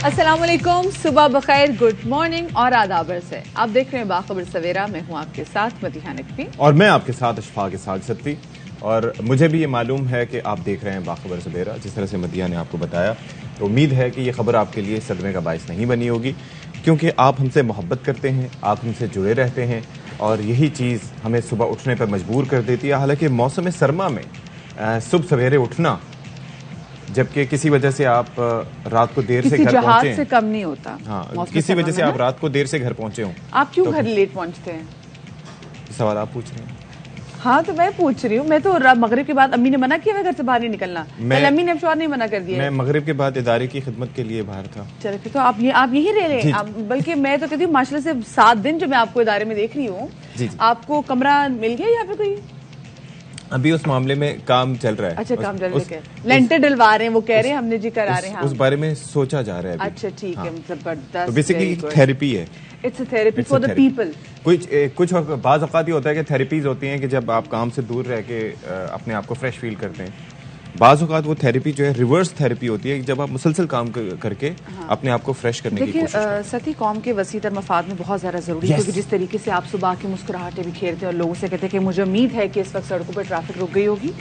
अस्सलामुअलैकुम, सुबह बखैर, good morning और आदाबर से आप देख रहे हैं बाखबर सवेरा। मैं हूं आपके साथ मदीहा नकवी और मैं आपके साथ अशफाक इसाक सत्ती। और मुझे भी ये मालूम है कि आप देख रहे हैं बाखबर सवेरा। जिस तरह से मदीहा ने आपको बताया, तो उम्मीद है कि ये खबर आपके लिए सदमे का बायस नहीं बनी होगी, क्योंकि आप हमसे मोहब्बत करते हैं, आप हमसे जुड़े रहते हैं और यही चीज़ हमें सुबह उठने पर मजबूर कर देती है। हालांकि मौसम सरमा में सुबह सवेरे उठना, जबकि किसी वजह से आप रात को देर से घर पहुंचे, से कम नहीं होता। हाँ, किसी वजह से आप रात को देर से घर पहुंचे हों, आप क्यों घर लेट पहुंचते हैं? सवाल आप पूछ रहे हैं। हाँ, तो मैं पूछ रही हूँ। मैं तो मगरिब के बाद अम्मी ने मना किया, मैं घर से बाहर नहीं निकलना। कल अम्मी ने अफशार नहीं मना कर दिया। मैं मगरिब के बाद इदारे की खिदमत के लिए बाहर था। चलो, तो आप यही रह रहे हैं। बल्कि मैं तो कहती हूँ माशाल्लाह से 7 दिन जो मैं आपको इदारे में देख रही हूँ, आपको कमरा मिल गया या फिर कोई? अभी उस मामले में काम चल रहा है। अच्छा, काम चल रहा है। लेंटर डलवा रहे हैं, वो कह रहे हैं हमने जी करा रहे हैं। उस बारे में सोचा जा रहा है अभी। अच्छा, ठीक है, जबरदस्त। तो बेसिकली थेरेपी है। It's a therapy for the people. कुछ बाज़ औक़ात ये होता है कि थेरेपीज होती हैं कि जब आप काम से दूर रह के अपने आप को फ्रेश फील करते हैं। बाज़ औक़ात वो थेरेपी जो है रिवर्स थेरेपी होती है, जब आप मुसलसल काम करके अपने आप को फ्रेश करने की कोशिश करते हैं। सती कौम के वसीतर मफाद में बहुत ज़्यादा ज़रूरी है, क्योंकि जिस तरीके से आप सुबह की मुस्कुराहटें बिखेरते हैं और लोगों से कहते हैं कि मुझे उम्मीद है कि इस वक्त सड़कों पर ट्रैफिक रुक गई होगी।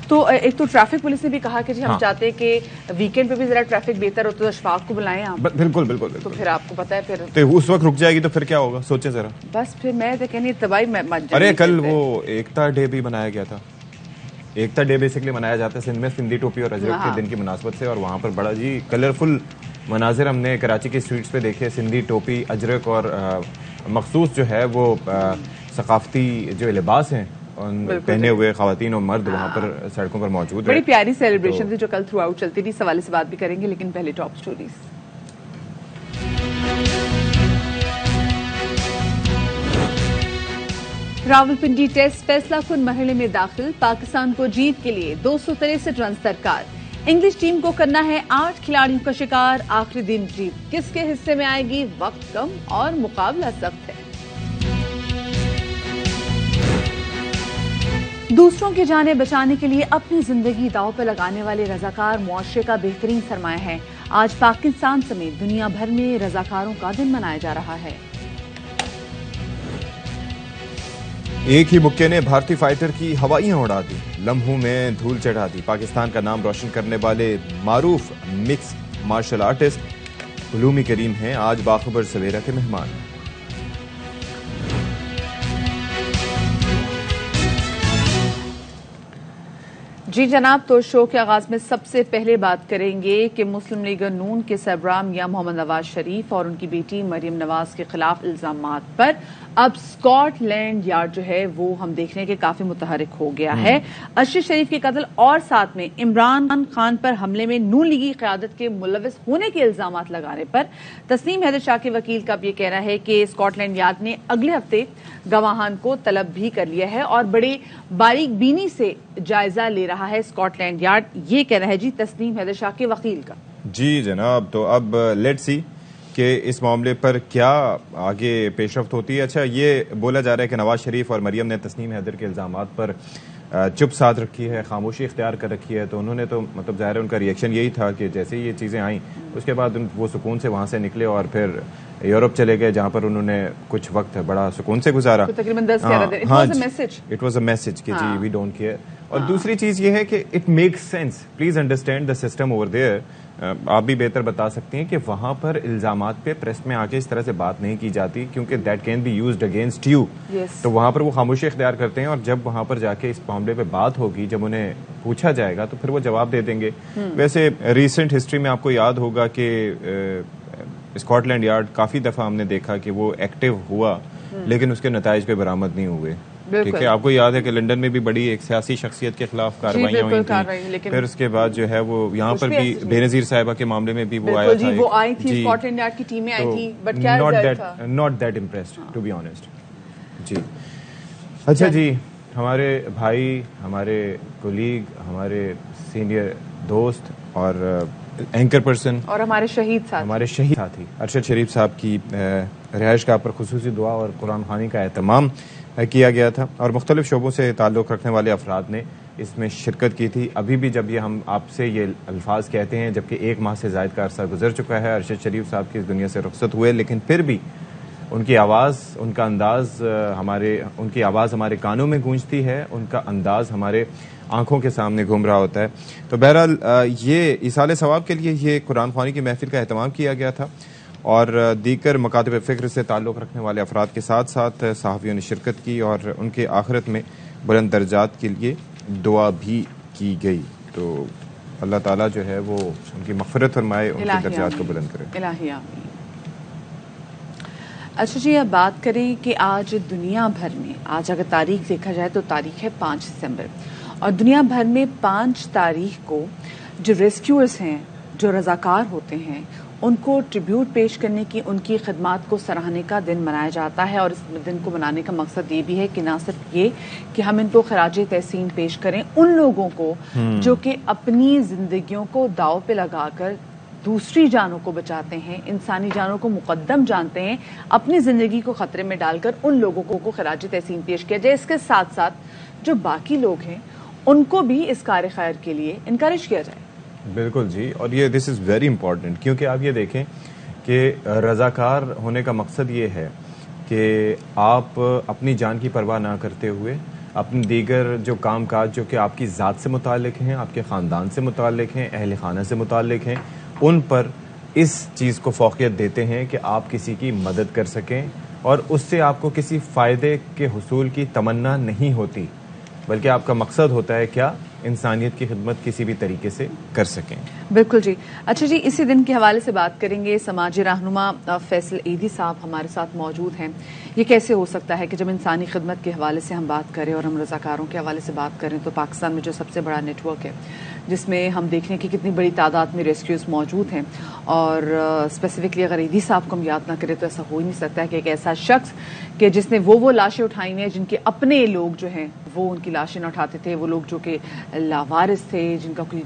तो एक तो ट्रैफिक पुलिस ने भी कहा कि जी हम चाहते हैं कि वीकेंड पे भी जरा ट्रैफिक बेहतर हो, तो अशफाक को बुलाएं आप। बिल्कुल बिल्कुल। तो फिर आपको पता है, फिर तो उस वक्त रुक जाएगी तो फिर क्या होगा, सोचे जरा। बस फिर मैं तो कहनी तबाही। अरे कल वो एकता डे भी मनाया गया था। एकता डे बेसिकली मनाया जाता है सिंध में सिंधी टोपी और अजरक के दिन की मुनासबत से, और वहाँ पर बड़ा जी कलरफुल मनाजिर हमने कराची की स्ट्रीट्स पे देखे। सिंधी टोपी, अजरक और मखसूस जो है वो सकाफती जो लिबास हैं पहने हुए ख़वातीन और मर्द वहाँ पर सड़कों पर मौजूद है। बड़ी प्यारी सेलिब्रेशन थी जो कल थ्रू आउट चलती थी। इस हवाले से बात भी करेंगे, लेकिन पहले टॉप स्टोरीज। रावलपिंडी टेस्ट फैसला कुन मरहले में दाखिल, पाकिस्तान को जीत के लिए 263 रन दरकार। इंग्लिश टीम को करना है 8 खिलाड़ियों का शिकार। आखिरी दिन जीत किसके हिस्से में आएगी? वक्त कम और मुकाबला सख्त है। दूसरों की जानें बचाने के लिए अपनी जिंदगी दांव पर लगाने वाले रजाकार मुआशरे का बेहतरीन सरमाया है। आज पाकिस्तान समेत दुनिया भर में रजाकारों का दिन मनाया जा रहा है। एक ही मुक्के ने भारतीय फाइटर की हवाइयां उड़ा दी, लम्हों में धूल चढ़ा दी। पाकिस्तान का नाम रोशन करने वाले मारूफ मिक्स मार्शल आर्टिस्ट उलूमी करीम हैं आज बाखबर सवेरा के मेहमान। जी जनाब, तो शो के आगाज में सबसे पहले बात करेंगे कि मुस्लिम लीग नून के सरबराह मियां मोहम्मद नवाज शरीफ और उनकी बेटी मरियम नवाज के खिलाफ इल्जामात पर अब स्कॉटलैंड यार्ड जो है वो हम देखने के काफी मुतहरिक हो गया है। अशरफ शरीफ के कत्ल और साथ में इमरान खान पर हमले में नून लीगी क़यादत के मुलविस होने के इल्जामात लगाने पर तस्नीम हैदर शाह के वकील का ये कहना है कि स्कॉटलैंड यार्ड ने अगले हफ्ते गवाहान को तलब भी कर लिया है और बड़ी बारीक बीनी से जायजा ले रहा है स्कॉटलैंड यार्ड। ये कहना है जी तस्नीम हैदर शाह के वकील का। जी जनाब, तो अब लेट्स सी कि इस मामले पर क्या आगे पेशरफ्त होती है। अच्छा, ये बोला जा रहा है कि नवाज शरीफ और मरियम ने तस्नीम हैदर के इल्जामात पर चुप साध रखी है, खामोशी इख्तियार कर रखी है। तो उन्होंने तो मतलब ज़ाहिर है उनका रिएक्शन यही था कि जैसे ही ये चीज़ें आईं उसके बाद वो सुकून से वहाँ से निकले और फिर यूरोप चले गए, जहाँ पर उन्होंने कुछ वक्त बड़ा सुकून से गुजारा। तकरीबन 10-11 दिन। इट वाज अ मैसेज कि जी वी डोंट केयर। और दूसरी चीज़ ये है कि it makes sense, please understand the system over there. आप भी बेहतर बता सकती हैं कि वहां पर इल्जामात पे प्रेस में आके इस तरह से बात नहीं की जाती, क्योंकि that can be used against you. तो वहां पर वो खामोशी इख्तियार करते हैं और जब वहां पर जाके इस मामले पे बात होगी, जब उन्हें पूछा जाएगा तो फिर वो जवाब दे देंगे। वैसे रिसेंट हिस्ट्री में आपको याद होगा कि स्कॉटलैंड यार्ड काफी दफा हमने देखा कि वो एक्टिव हुआ लेकिन उसके नताइज पे बरामद नहीं हुए। ठीक है, आपको याद है कि लंदन में भी बड़ी एक सियासी शख्सियत के खिलाफ कार्रवाइयां हुई थी, फिर उसके बाद जो है वो यहाँ पर भी बेनजीर साहिबा के मामले में भी वो आया था। वो आई थी, स्कॉटलैंड यार्ड की टीमें आई थी, बट क्या not that impressed to be honest जी। अच्छा जी, हमारे भाई, हमारे कोलीग, हमारे सीनियर दोस्त और एंकर पर्सन और हमारे शहीद साथी अरशद शरीफ साहब की रिहाइशगाह पर खुसूसी दुआ और कुरान खानी का एहतमाम किया गया था और मुख्तलिफ शोबों से ताल्लुक़ रखने वाले अफराद ने इसमें शिरकत की थी। अभी भी जब ये हम आपसे ये अल्फाज कहते हैं, जबकि 1 माह से ज़ायद का अरसा गुजर चुका है अरशद शरीफ साहब की इस दुनिया से रुखसत हुए, लेकिन फिर भी उनकी आवाज़, उनका अंदाज़ उनकी आवाज़ हमारे कानों में गूंजती है, उनका अंदाज़ हमारे आंखों के सामने घूम रहा होता है। तो बहरहाल ये इसाले सवाब के लिए ये कुरान ख्वानी की महफिल का एहतमाम किया गया था और दीगर मकातब फ़िक्र से ताल्लुक़ रखने वाले अफराद के साथ साथ सहाफ़ियों ने शिरकत की और उनके आखिरत में बुलंद दर्जात के लिए दुआ भी की गई। तो अल्लाह ताला जो है वो उनकी मग़फ़िरत फरमाए, उनके दर्जात को बुलंद करे। अच्छा जी, अब बात करें कि आज दुनिया भर में, आज अगर तारीख देखा जाए तो तारीख है 5 दिसंबर, और दुनिया भर में 5 तारीख को जो रेस्क्यूअर्स हैं, जो रज़ाकार होते हैं, उनको ट्रिब्यूट पेश करने की, उनकी खिदमात को सराहने का दिन मनाया जाता है। और इस दिन को मनाने का मकसद ये भी है कि ना सिर्फ ये कि हम इनको खराजे तहसीन पेश करें उन लोगों को जो कि अपनी जिंदगियों को दाव पे लगाकर दूसरी जानों को बचाते हैं, इंसानी जानों को मुकद्दम जानते हैं, अपनी जिंदगी को खतरे में डालकर उन लोगों को खराज तहसीन पेश किया जाए। इसके साथ साथ जो बाकी लोग हैं उनको भी इस कार्य खैर के लिए इनकरेज किया जाए। बिल्कुल जी, और ये दिस इज़ वेरी इंपॉर्टेंट, क्योंकि आप ये देखें कि रज़ाकार होने का मकसद ये है कि आप अपनी जान की परवाह ना करते हुए अपने दीगर जो काम काज जो कि आपकी ज़ात से मुताल्लिक हैं, आपके ख़ानदान से मुताल्लिक हैं, अहल खाना से मुताल्लिक हैं, उन पर इस चीज़ को फ़ौक़ियत देते हैं कि आप किसी की मदद कर सकें और उससे आपको किसी फ़ायदे के हुसूल की तमन्ना नहीं होती, बल्कि आपका मकसद होता है क्या, इंसानियत की खिदमत किसी भी तरीके से कर सकें। बिल्कुल जी। अच्छा जी, इसी दिन के हवाले से बात करेंगे। समाजी रहनुमा फैसल ईदी साहब हमारे साथ मौजूद हैं। ये कैसे हो सकता है कि जब इंसानी खिदमत के हवाले से हम बात करें और हम रज़ाकारों के हवाले से बात करें तो पाकिस्तान में जो सबसे बड़ा नेटवर्क है, जिसमें हम देख रहे हैं कि कितनी बड़ी तादाद में रेस्क्यूज मौजूद हैं, और स्पेसिफिकली अगर ईदी साहब को हम याद ना करें तो ऐसा हो ही नहीं सकता है कि एक ऐसा शख्स कि जिसने वो लाशें उठाई हैं जिनके अपने लोग जो हैं वो उनकी लाशें न उठाते थे, वो लोग जो कि लावारिस थे, जिनका कोई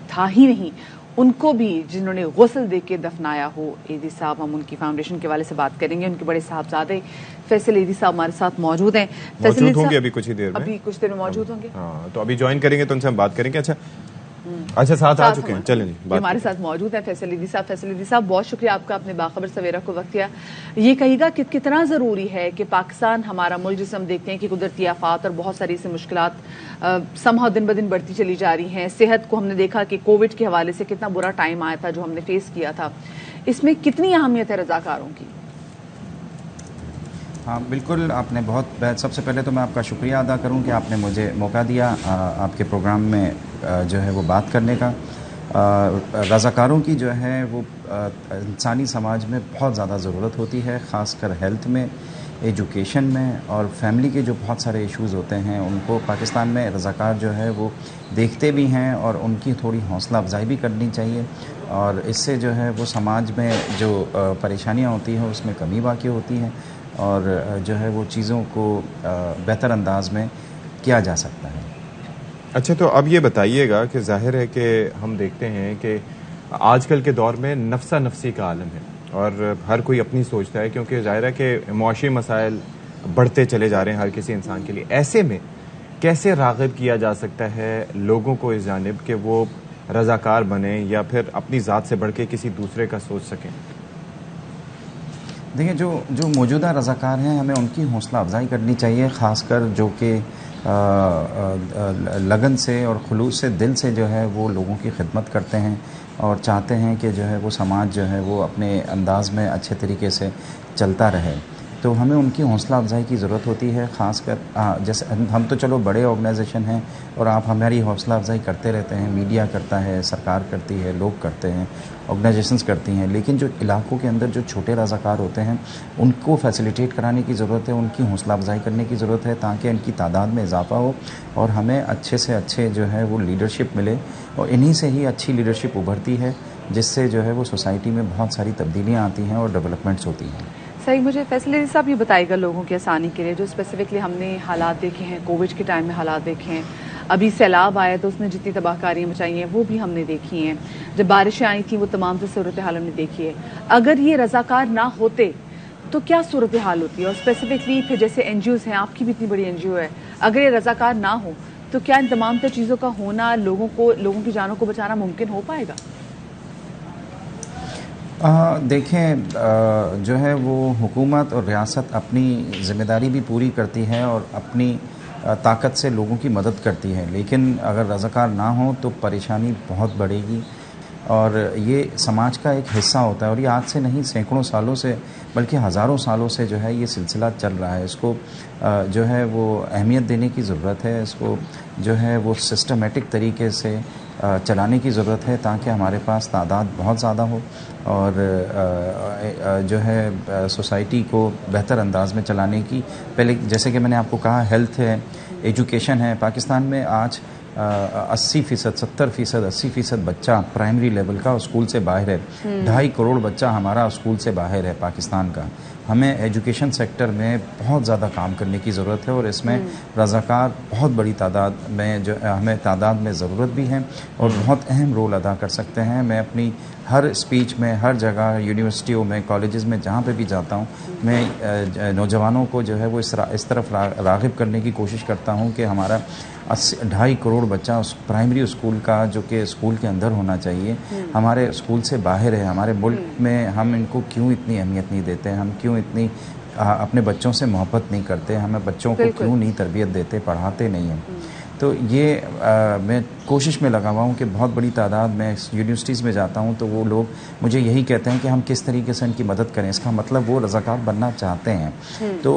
था ही नहीं, उनको भी जिन्होंने गुस्ल दे के दफनाया हो। ईदी साहब, हम उनकी फाउंडेशन के वाले से बात करेंगे। उनके बड़े साहबजादे फैसल ईदी साहब हमारे साथ मौजूद हैं। मौजूद होंगे अभी कुछ ही देर में, अभी कुछ देर में मौजूद होंगे। हाँ, तो अभी ज्वाइन करेंगे तो उनसे हम बात करेंगे। अच्छा साथ आ चुके हैं, चलें हमारे साथ मौजूद है फैसल ईदी साहब। फैसल ईदी साहब, बहुत शुक्रिया आपका, अपने बाखबर सवेरा को वक्त दिया। ये कहिएगा कि कितना ज़रूरी है कि पाकिस्तान, हमारा मुल्क, जिसे हम देखते हैं कि कुदरती आफात और बहुत सारी ऐसी मुश्किलात समहाउ दिन ब दिन बढ़ती चली जा रही हैं। सेहत को हमने देखा कि कोविड के हवाले से कितना बुरा टाइम आया था जो हमने फेस किया था, इसमें कितनी अहमियत है रज़ाकारों की? हाँ बिल्कुल, आपने सबसे पहले तो मैं आपका शुक्रिया अदा करूं कि आपने मुझे मौका दिया आपके प्रोग्राम में जो है वो बात करने का। रज़ाकारों की जो है वो इंसानी समाज में बहुत ज़्यादा ज़रूरत होती है, ख़ासकर हेल्थ में, एजुकेशन में, और फैमिली के जो बहुत सारे इश्यूज़ होते हैं उनको पाकिस्तान में रज़ाकार जो है वो देखते भी हैं, और उनकी थोड़ी हौसला अफजाई भी करनी चाहिए, और इससे जो है वो समाज में जो परेशानियाँ होती हैं उसमें कमी वाक़ई होती है, और जो है वो चीज़ों को बेहतर अंदाज में किया जा सकता है। अच्छा, तो अब ये बताइएगा कि जाहिर है कि हम देखते हैं कि आजकल के दौर में नफ्सा नफसी का आलम है और हर कोई अपनी सोचता है, क्योंकि जाहिर है कि मुआशी मसाइल बढ़ते चले जा रहे हैं हर किसी इंसान के लिए। ऐसे में कैसे राग़िब किया जा सकता है लोगों को इस जानिब कि वो रज़ाकार बने या फिर अपनी ज़ात से बढ़ के किसी दूसरे का सोच सकें? देखिए, जो मौजूदा रज़ाकार हैं हमें उनकी हौसला अफजाई करनी चाहिए, ख़ासकर जो कि लगन से और खुलूस से, दिल से जो है वो लोगों की खिदमत करते हैं और चाहते हैं कि जो है वो समाज जो है वो अपने अंदाज में अच्छे तरीके से चलता रहे। तो हमें उनकी हौसला अफजाई की ज़रूरत होती है, ख़ासकर जैसे हम तो चलो बड़े ऑर्गेनाइजेशन हैं और आप हमारी हौसला अफजाई करते रहते हैं, मीडिया करता है, सरकार करती है, लोग करते हैं, ऑर्गेनाइजेशंस करती हैं, लेकिन जो इलाकों के अंदर जो छोटे रज़ाकार होते हैं उनको फैसिलिटेट कराने की ज़रूरत है, उनकी हौसला अफजाई करने की ज़रूरत है, ताकि इनकी तादाद में इजाफा हो और हमें अच्छे से अच्छे जो है वो लीडरशिप मिले, और इन्हीं से ही अच्छी लीडरशिप उभरती है, जिससे जो है वो सोसाइटी में बहुत सारी तब्दीलियाँ आती हैं और डेवलपमेंट्स होती हैं। सही। मुझे फैसल ईदी साहब ये बताइएगा लोगों की आसानी के लिए, जो स्पेसिफिकली हमने हालात देखे हैं, कोविड के टाइम में हालात देखे हैं, अभी सैलाब आया तो उसने जितनी तबाहकारियाँ मचाई हैं वो भी हमने देखी हैं, जब बारिशें आई थी वो तमाम से सूरत हाल हमने देखी है। अगर ये रज़ाकार ना होते तो क्या सूरत हाल होती है? और स्पेसिफिकली फिर जैसे NGOs हैं, आपकी भी इतनी बड़ी NGO है, अगर ये रज़ाकार ना हो तो क्या इन तमाम तर चीजों का होना लोगों की जानों को बचाना मुमकिन हो पाएगा? देखें, जो है वो हुकूमत और रियासत अपनी ज़िम्मेदारी भी पूरी करती है और अपनी ताकत से लोगों की मदद करती है, लेकिन अगर रज़ाकार ना हो तो परेशानी बहुत बढ़ेगी और ये समाज का एक हिस्सा होता है। और ये आज से नहीं, सैकड़ों सालों से बल्कि हज़ारों सालों से जो है ये सिलसिला चल रहा है। इसको जो है वो अहमियत देने की ज़रूरत है, इसको जो है वो सिस्टमेटिक तरीके से चलाने की ज़रूरत है ताकि हमारे पास तादाद बहुत ज़्यादा हो और जो है सोसाइटी को बेहतर अंदाज में चलाने की। पहले जैसे कि मैंने आपको कहा, हेल्थ है, एजुकेशन है। पाकिस्तान में आज 80%, 70%, 80% बच्चा प्राइमरी लेवल का स्कूल से बाहर है। 2.5 करोड़ बच्चा हमारा स्कूल से बाहर है पाकिस्तान का। हमें एजुकेशन सेक्टर में बहुत ज़्यादा काम करने की ज़रूरत है और इसमें रज़ाकार बहुत बड़ी तादाद में जो हमें तादाद में ज़रूरत भी है और बहुत अहम रोल अदा कर सकते हैं। मैं अपनी हर स्पीच में, हर जगह, यूनिवर्सिटियों में, कॉलेजेस में, जहाँ पे भी जाता हूँ, मैं नौजवानों को जो है वो इस तरफ राग़िब करने की कोशिश करता हूँ कि हमारा 2.5 करोड़ बच्चा उस प्राइमरी स्कूल का, जो कि स्कूल के अंदर होना चाहिए, हमारे स्कूल से बाहर है। हमारे मुल्क में हम इनको क्यों इतनी अहमियत नहीं देते, हम क्यों इतनी अपने बच्चों से मोहब्बत नहीं करते, हमें बच्चों को क्यों नहीं तरबियत देते, पढ़ाते नहीं हैं। तो ये मैं कोशिश में लगा हुआ हूँ कि बहुत बड़ी तादाद में यूनिवर्सिटीज़ में जाता हूँ तो वो लोग मुझे यही कहते हैं कि हम किस तरीके से उनकी मदद करें। इसका मतलब वो रज़ाकार बनना चाहते हैं। तो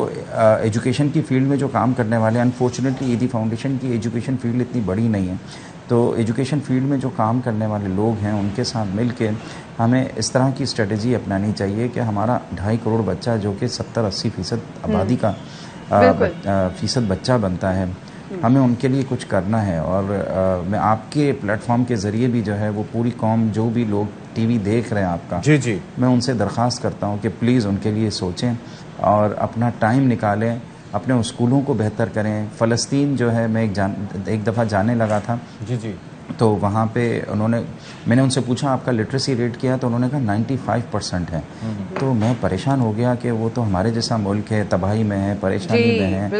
एजुकेशन की फ़ील्ड में जो काम करने वाले, अनफॉर्चुनेटली ईदी फाउंडेशन की एजुकेशन फ़ील्ड इतनी बड़ी नहीं है, तो एजुकेशन फ़ील्ड में जो काम करने वाले लोग हैं उनके साथ मिल के हमें इस तरह की स्ट्रेटजी अपनानी चाहिए कि हमारा 2.5 करोड़ बच्चा, जो कि 70-80% आबादी का फ़ीसद बच्चा बनता है, हमें उनके लिए कुछ करना है। और मैं आपके प्लेटफॉर्म के ज़रिए भी जो है वो पूरी कौम, जो भी लोग टीवी देख रहे हैं आपका, जी, मैं उनसे दरख्वास्त करता हूँ कि प्लीज़ उनके लिए सोचें और अपना टाइम निकालें, अपने स्कूलों को बेहतर करें। फ़लस्तीन जो है, मैं एक दफ़ा जाने लगा था, जी, तो वहाँ पे मैंने उनसे पूछा आपका लिटरेसी रेट क्या है, तो उन्होंने कहा 95% है। तो मैं परेशान हो गया कि वो तो हमारे जैसा मुल्क है, तबाही में है, परेशानी में है,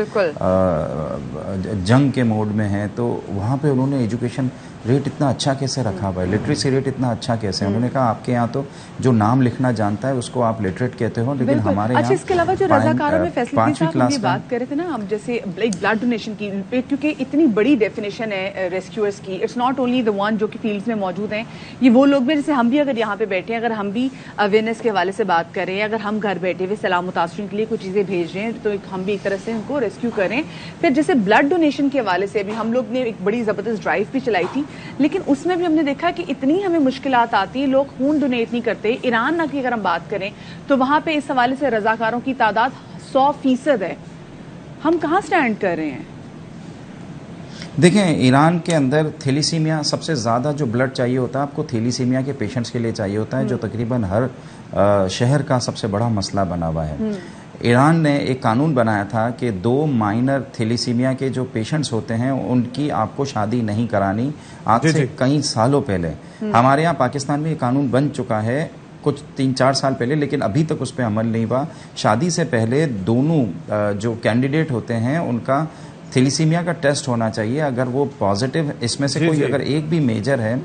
जंग के मोड में है, तो वहाँ पे उन्होंने एजुकेशन रेट इतना अच्छा कैसे रखा हुआ है, लिटरेसी रेट इतना अच्छा कैसे। उन्होंने कहा आपके यहाँ तो जो नाम लिखना जानता है उसको आप लिटरेट कहते हो, लेकिन हमारे यहाँ। अच्छा, इसके अलावा जो रज़ाकारों में फैसिलिटी की बात कर रहे थे ना हम, जैसे एक ब्लड डोनेशन की, क्योंकि इतनी बड़ी डेफिनेशन है रेस्क्यूअर्स की, it's not only the one जो कि फील्ड्स में मौजूद हैं, ये वो लोग भी, जैसे हम भी अगर यहाँ पे बैठे हैं, अगर हम भी अवेयरनेस के हवाले से बात करें, अगर हम घर बैठे हुए सलाम मुतासरीन के लिए कुछ चीज़ें भेज रहे हैं, तो हम भी एक तरह से उनको रेस्क्यू करें। फिर जैसे ब्लड डोनेशन के हवाले से भी हम लोग ने एक बड़ी ज़बरदस्त ड्राइव भी चलाई थी, लेकिन उसमें भी हमने देखा कि इतनी हमें मुश्किलात आती है, लोग खून डोनेट नहीं करते। ईरान की अगर हम बात करें तो वहां पे इस हवाले से रज़ाकारों की तादाद 100% है। हम कहाँ स्टैंड कर रहे हैं? देखें, ईरान के अंदर थैलीसीमिया सबसे ज़्यादा जो ब्लड चाहिए होता है, आपको थैलीसीमिया के पेशेंट्स के लिए चाहिए होता है, जो तकरीबन हर शहर का सबसे बड़ा मसला बना हुआ है। ईरान ने एक कानून बनाया था कि 2 माइनर थैलीसीमिया के जो पेशेंट्स होते हैं उनकी आपको शादी नहीं करानी, आज से कई सालों पहले। हमारे यहाँ पाकिस्तान में ये कानून बन चुका है कुछ 3-4 साल पहले, लेकिन अभी तक उस पर अमल नहीं हुआ। शादी से पहले दोनों जो कैंडिडेट होते हैं उनका थैलीसीमिया का टेस्ट होना चाहिए। अगर वो पॉजिटिव, इसमें से कोई अगर एक भी मेजर है,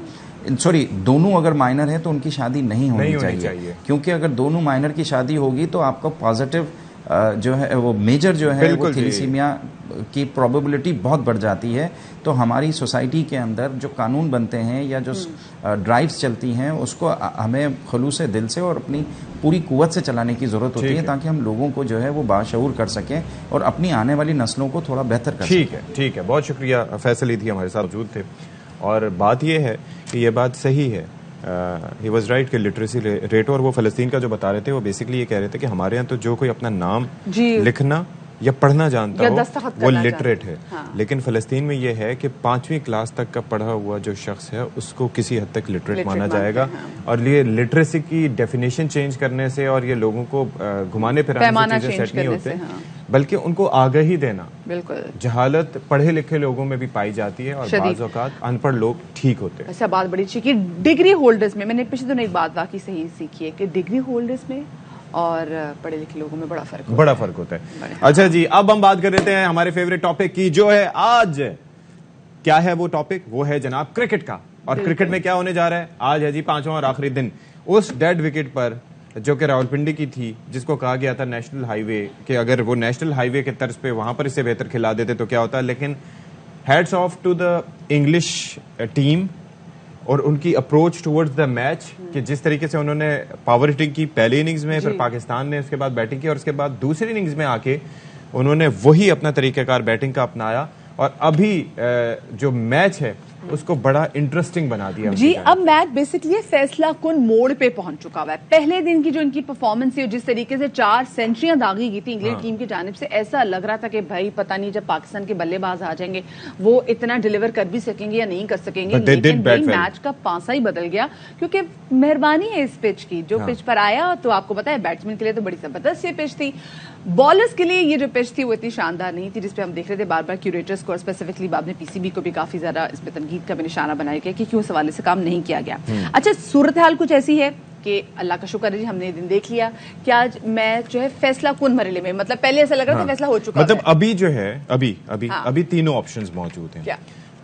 सॉरी दोनों अगर माइनर है, तो उनकी शादी नहीं होनी चाहिए, क्योंकि अगर दोनों माइनर की शादी होगी तो आपका पॉजिटिव जो है वो मेजर जो है वो थैलीसीमिया की प्रोबेबिलिटी बहुत बढ़ जाती है। तो हमारी सोसाइटी के अंदर जो कानून बनते हैं या जो ड्राइव्स चलती हैं, उसको हमें खुलूस दिल से और अपनी पूरी कुव्वत से चलाने की ज़रूरत होती है, ताकि हम लोगों को जो है वो बाशऊर कर सकें और अपनी आने वाली नस्लों को थोड़ा बेहतर कर सकें। ठीक है, बहुत शुक्रिया। फैसल थी हमारे साथ मौजूद थे, और बात यह है कि ये बात सही है, ही वॉज राइट कि लिटरेसी रेट, और वो फ़लस्तीन का जो बता रहे थे वो बेसिकली ये कह रहे थे कि हमारे यहाँ तो जो कोई अपना नाम लिखना या पढ़ना जानता हो वो लिटरेट है। हाँ। लेकिन फ़लस्तीन में ये है कि 5वीं क्लास तक का पढ़ा हुआ जो शख्स है उसको किसी हद तक लिटरेट माना जाएगा। हाँ। और ये लिटरेसी की डेफिनेशन चेंज करने से और ये लोगों को घुमाने फिराने से चीजें सेट नहीं होते, हाँ। बल्कि उनको आगाही देना। बिल्कुल, जहालत पढ़े लिखे लोगों में भी पाई जाती है और बाज़ औक़ात अनपढ़ लोग ठीक होते हैं। ऐसा बात बड़ी अच्छी कि डिग्री होल्डर्स में, मैंने पिछले दिनों एक बात वाकई सही सीखी है कि डिग्री होल्डर्स में और पढ़े लिखे लोगों में बड़ा फर्क होता है। अच्छा जी, अब हम बात कर रहे हैं हमारे फेवरेट टॉपिक की, जो है आज क्या है वो टॉपिक? वो है जनाब क्रिकेट का। और क्रिकेट में क्या होने जा रहा है? आज है जी 5वां और आखिरी दिन। उस डेड विकेट पर जो कि रावलपिंडी की थी, जिसको कहा गया था नेशनल हाईवे, कि अगर वो नेशनल हाईवे के तर्ज पे वहां पर इससे बेहतर खिला देते तो क्या होता। लेकिन hats off to the English team और उनकी अप्रोच टुवर्ड्स द मैच, कि जिस तरीके से उन्होंने पावर हिटिंग की पहली इनिंग्स में, फिर पाकिस्तान ने उसके बाद बैटिंग की और उसके बाद दूसरी इनिंग्स में आके उन्होंने वही अपना तरीकाकार बैटिंग का अपनाया और अभी जो मैच है उसको बड़ा इंटरेस्टिंग बना दिया जी। अब मैच बेसिकली फैसला कुन मोड़ पे पहुंच चुका हुआ है। पहले दिन की जो इनकी परफॉर्मेंस है, जिस तरीके से 4 सेंचुरियां दागी गई थी इंग्लैंड टीम की जानिब से, ऐसा लग रहा था कि भाई पता नहीं जब पाकिस्तान के बल्लेबाज आ जाएंगे वो इतना डिलीवर कर भी सकेंगे या नहीं कर सकेंगे। लेकिन भाई मैच का पासा ही बदल गया, क्योंकि मेहरबानी है इस पिच की। जो पिच पर आया तो आपको पता है बैट्समैन के लिए तो बड़ी जबरदस्त ये पिच थी, बॉलर्स के लिए ये जो पिच थी वो इतनी शानदार नहीं थी, जिसपे हम देख रहे थे बार बार क्यूरेटर्स को और स्पेसिफिकली बाद में पीसीबी को भी काफी ज्यादा इसमें तनकीद का भी निशाना बनाया गया कि क्यों इस हवाले से काम नहीं किया गया। अच्छा, सूरत हाल कुछ ऐसी है कि अल्लाह का शुक्र है जी हमने दिन देख लिया कि आज मैच जो है फैसला कुन मरहले में, मतलब पहले ऐसा लग रहा था फैसला हो चुका, मतलब अभी जो है अभी तीनों ऑप्शंस मौजूद हैं। क्या?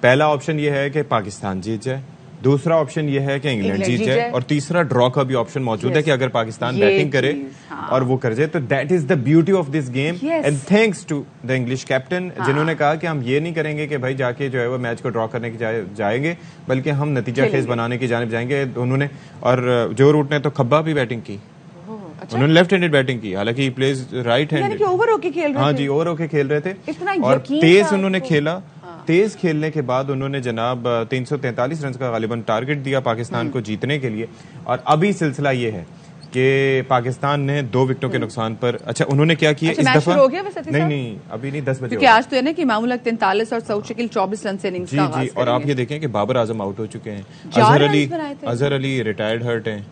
पहला ऑप्शन ये है कि पाकिस्तान जीत जाए, दूसरा ऑप्शन ये है कि इंग्लैंड जीत जाए और तीसरा ड्रॉ का भी ऑप्शन मौजूद है कि अगर पाकिस्तान बैटिंग करे और वो कर जाए तो that is the beauty of this game. And thanks to the English captain जिन्होंने कहा कि हम ये नहीं करेंगे कि भाई जाके जो है वो मैच को ड्रॉ करने की जाएंगे, बल्कि हम नतीजा खेज बनाने की जानिब जाएंगे। उन्होंने और जो रूट ने तो खब्बा भी बैटिंग की, उन्होंने लेफ्ट हैंडेड बैटिंग की, हालांकि प्लेज राइट हैंडेड, ओवर होके खेल रहे थे। हाँ जी, ओवर होके खेल रहे थे और तेज उन्होंने खेला। तेज खेलने के बाद उन्होंने जनाब 343 रन का गालिबन टारगेट दिया पाकिस्तान को जीतने के लिए। और अभी सिलसिला ये है कि पाकिस्तान ने 2 विकेटों के नुकसान पर, अच्छा उन्होंने क्या किया इस दफा? हो गया नहीं अभी नहीं, 10 बजे, क्योंकि आज तो है ना कि मामूला 43 और सऊद शकील 24 रन से इनिंग्स का आगाज। और आप ये देखें कि बाबर आजम आउट हो चुके हैं, अजहर अली रिटायर्ड हर्ट हैं,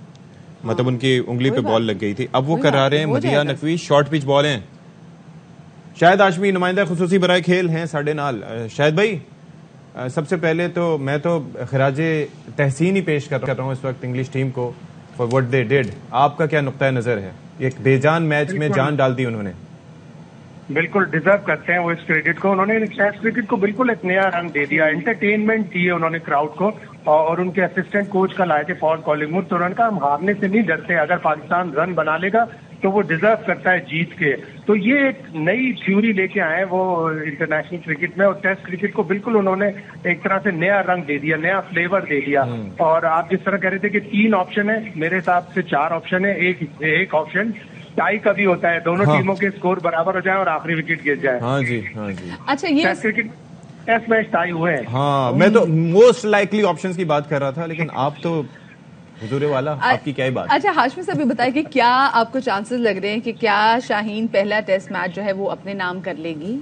मतलब उनकी उंगली पे बॉल लग गई थी। अब वो करा रहे हैं मदिया नकवी शॉर्ट पिच बॉल हैं। शायद हाशमी नुमाइंदा खुसूसी बराए खेल हैं साढ़े नाल। शायद भाई सबसे पहले तो मैं तो खराजे तहसीन ही पेश कर रहा हूँ इस वक्त इंग्लिश टीम को फॉर व्हाट दे डिड। आपका क्या नुक्ता नजर है? एक बेजान मैच में जान डाल दी उन्होंने। बिल्कुल डिजर्व करते हैं वो इस क्रेडिट को। उन्होंने टेस्ट क्रिकेट को बिल्कुल एक नया रंग दे दिया, एंटरटेनमेंट दिए उन्होंने क्राउड को। और उनके असिस्टेंट कोच का लाए थे पॉल कॉलिंगवुड, तो उन्होंने कहा हम हारने से नहीं डरते, अगर पाकिस्तान रन बना लेगा तो वो डिजर्व करता है जीत के। तो ये एक नई थ्योरी लेके आए वो इंटरनेशनल क्रिकेट में, और टेस्ट क्रिकेट को बिल्कुल उन्होंने एक तरह से नया रंग दे दिया, नया फ्लेवर दे दिया। और आप जिस तरह कह रहे थे कि 3 ऑप्शन है, मेरे हिसाब से 4 ऑप्शन है। एक ऑप्शन टाई कभी होता है, दोनों टीमों के स्कोर बराबर हो जाए और आखिरी विकेट गिर जाए। हाँ जी, हाँ जी। अच्छा, ये test cricket test match tie हुए हैं। हाँ, मैं तो मोस्ट लाइकली ऑप्शंस की बात कर रहा था, लेकिन आप तो हुजूरे वाला, आपकी क्या ही बात। अच्छा हाशमी साहब, बताइए कि क्या आपको चांसेस लग रहे हैं कि क्या शाहीन पहला टेस्ट मैच जो है वो अपने नाम कर लेगी?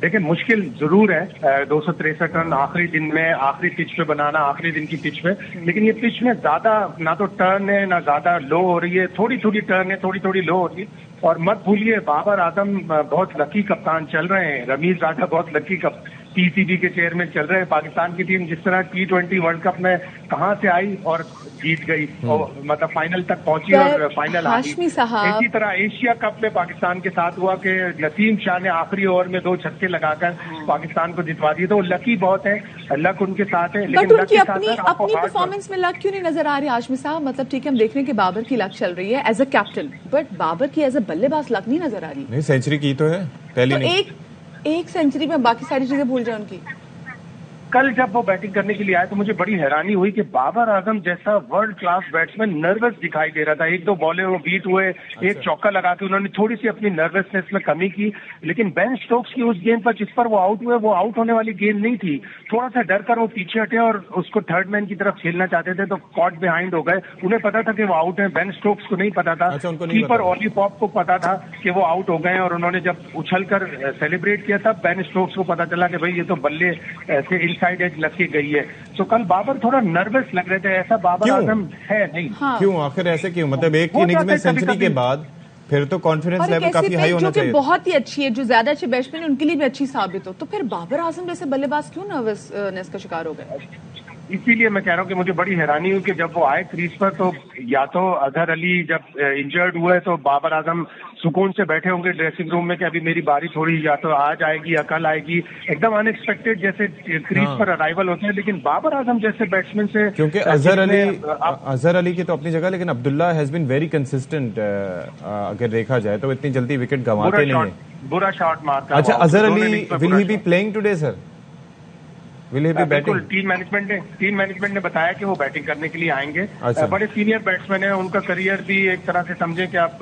देखिए मुश्किल जरूर है 263 रन आखिरी दिन में, आखिरी पिच पे बनाना, आखिरी दिन की पिच पे। लेकिन ये पिच में ज्यादा ना तो टर्न है ना ज्यादा लो हो रही है, थोड़ी थोड़ी टर्न है, थोड़ी थोड़ी लो हो रही है। और मत भूलिए बाबर आजम बहुत लकी कप्तान चल रहे हैं, रमीज राजा बहुत लकी पीसीबी के चेयरमैन चल रहे हैं। पाकिस्तान की टीम जिस तरह T20 वर्ल्ड कप में कहां से आई और जीत गई, और मतलब फाइनल तक पहुंची और फाइनल आ गई। इसी तरह एशिया कप में पाकिस्तान के साथ हुआ कि नसीम शाह ने आखिरी ओवर में 2 छक्के लगाकर पाकिस्तान को जितवा दिए। तो लकी बहुत है, लक उनके साथ है, लेकिन उनकी अपनी परफॉर्मेंस में लक क्यों नहीं नजर आ रही हाशमी साहब? मतलब ठीक है हम देख रहे हैं कि बाबर की लक चल रही है as a captain, but Babar की एज अ बल्लेबाज लक नहीं नजर आ रही। नहीं, सेंचुरी की तो है पहली, तो नहीं। एक सेंचुरी में बाकी सारी चीजें भूल जाए उनकी। कल जब वो बैटिंग करने के लिए आए तो मुझे बड़ी हैरानी हुई कि बाबर आजम जैसा वर्ल्ड क्लास बैट्समैन नर्वस दिखाई दे रहा था। 1-2 बॉलें वो बीट हुए, एक चौका लगा के उन्होंने थोड़ी सी अपनी नर्वसनेस में कमी की। लेकिन बेन स्टोक्स की उस गेंद पर जिस पर वो आउट हुए, वो आउट होने वाली गेंद नहीं थी। थोड़ा सा डर कर वो पीछे हटे और उसको थर्ड मैन की तरफ खेलना चाहते थे, तो कॉट बिहाइंड हो गए। उन्हें पता था कि वो आउट है, बेन स्टोक्स को नहीं पता था। कीपर ऑली पॉप को पता था कि वो आउट हो गए, और उन्होंने जब उछल कर सेलिब्रेट किया तब बेन स्टोक्स को पता चला कि भाई ये तो बल्ले से इनसाइड एज लग के गई है। तो कल बाबर थोड़ा नर्वस लग रहे थे, ऐसा बाबर आजम है नहीं। हाँ। क्यों आखिर ऐसे क्यों? मतलब एक इनिंग्स में सेंचुरी के बाद फिर तो कॉन्फिडेंस लेवल काफी हाई होना चाहिए। बहुत ही अच्छी है, जो ज्यादा अच्छे बैट्समैन है उनके लिए भी अच्छी साबित हो, तो फिर बाबर आजम जैसे बल्लेबाज क्यों नर्वसनेस का शिकार हो गए? इसीलिए मैं कह रहा हूँ कि मुझे बड़ी हैरानी हुई कि जब वो आए क्रीज पर, तो या तो अजहर अली जब इंजर्ड हुए तो बाबर आजम सुकून से बैठे होंगे ड्रेसिंग रूम में कि अभी मेरी बारी थोड़ी या तो आज आएगी या कल आएगी, एकदम अनएक्सपेक्टेड जैसे क्रीज पर अराइवल होते हैं। लेकिन बाबर आजम जैसे बैट्समैन से, क्योंकि अजहर अली की तो अपनी जगह, लेकिन Abdullah has been very consistent, अगर देखा जाए तो इतनी जल्दी विकेट गंवाते नहीं है। बुरा शॉट मारता। अच्छा, Azhar Ali will he be playing today sir? Will he B batting? Team management ने बताया कि वो बैटिंग करने के लिए आएंगे। अच्छा। बड़े सीनियर बैट्समैन है, उनका करियर भी एक तरह से समझे कि आप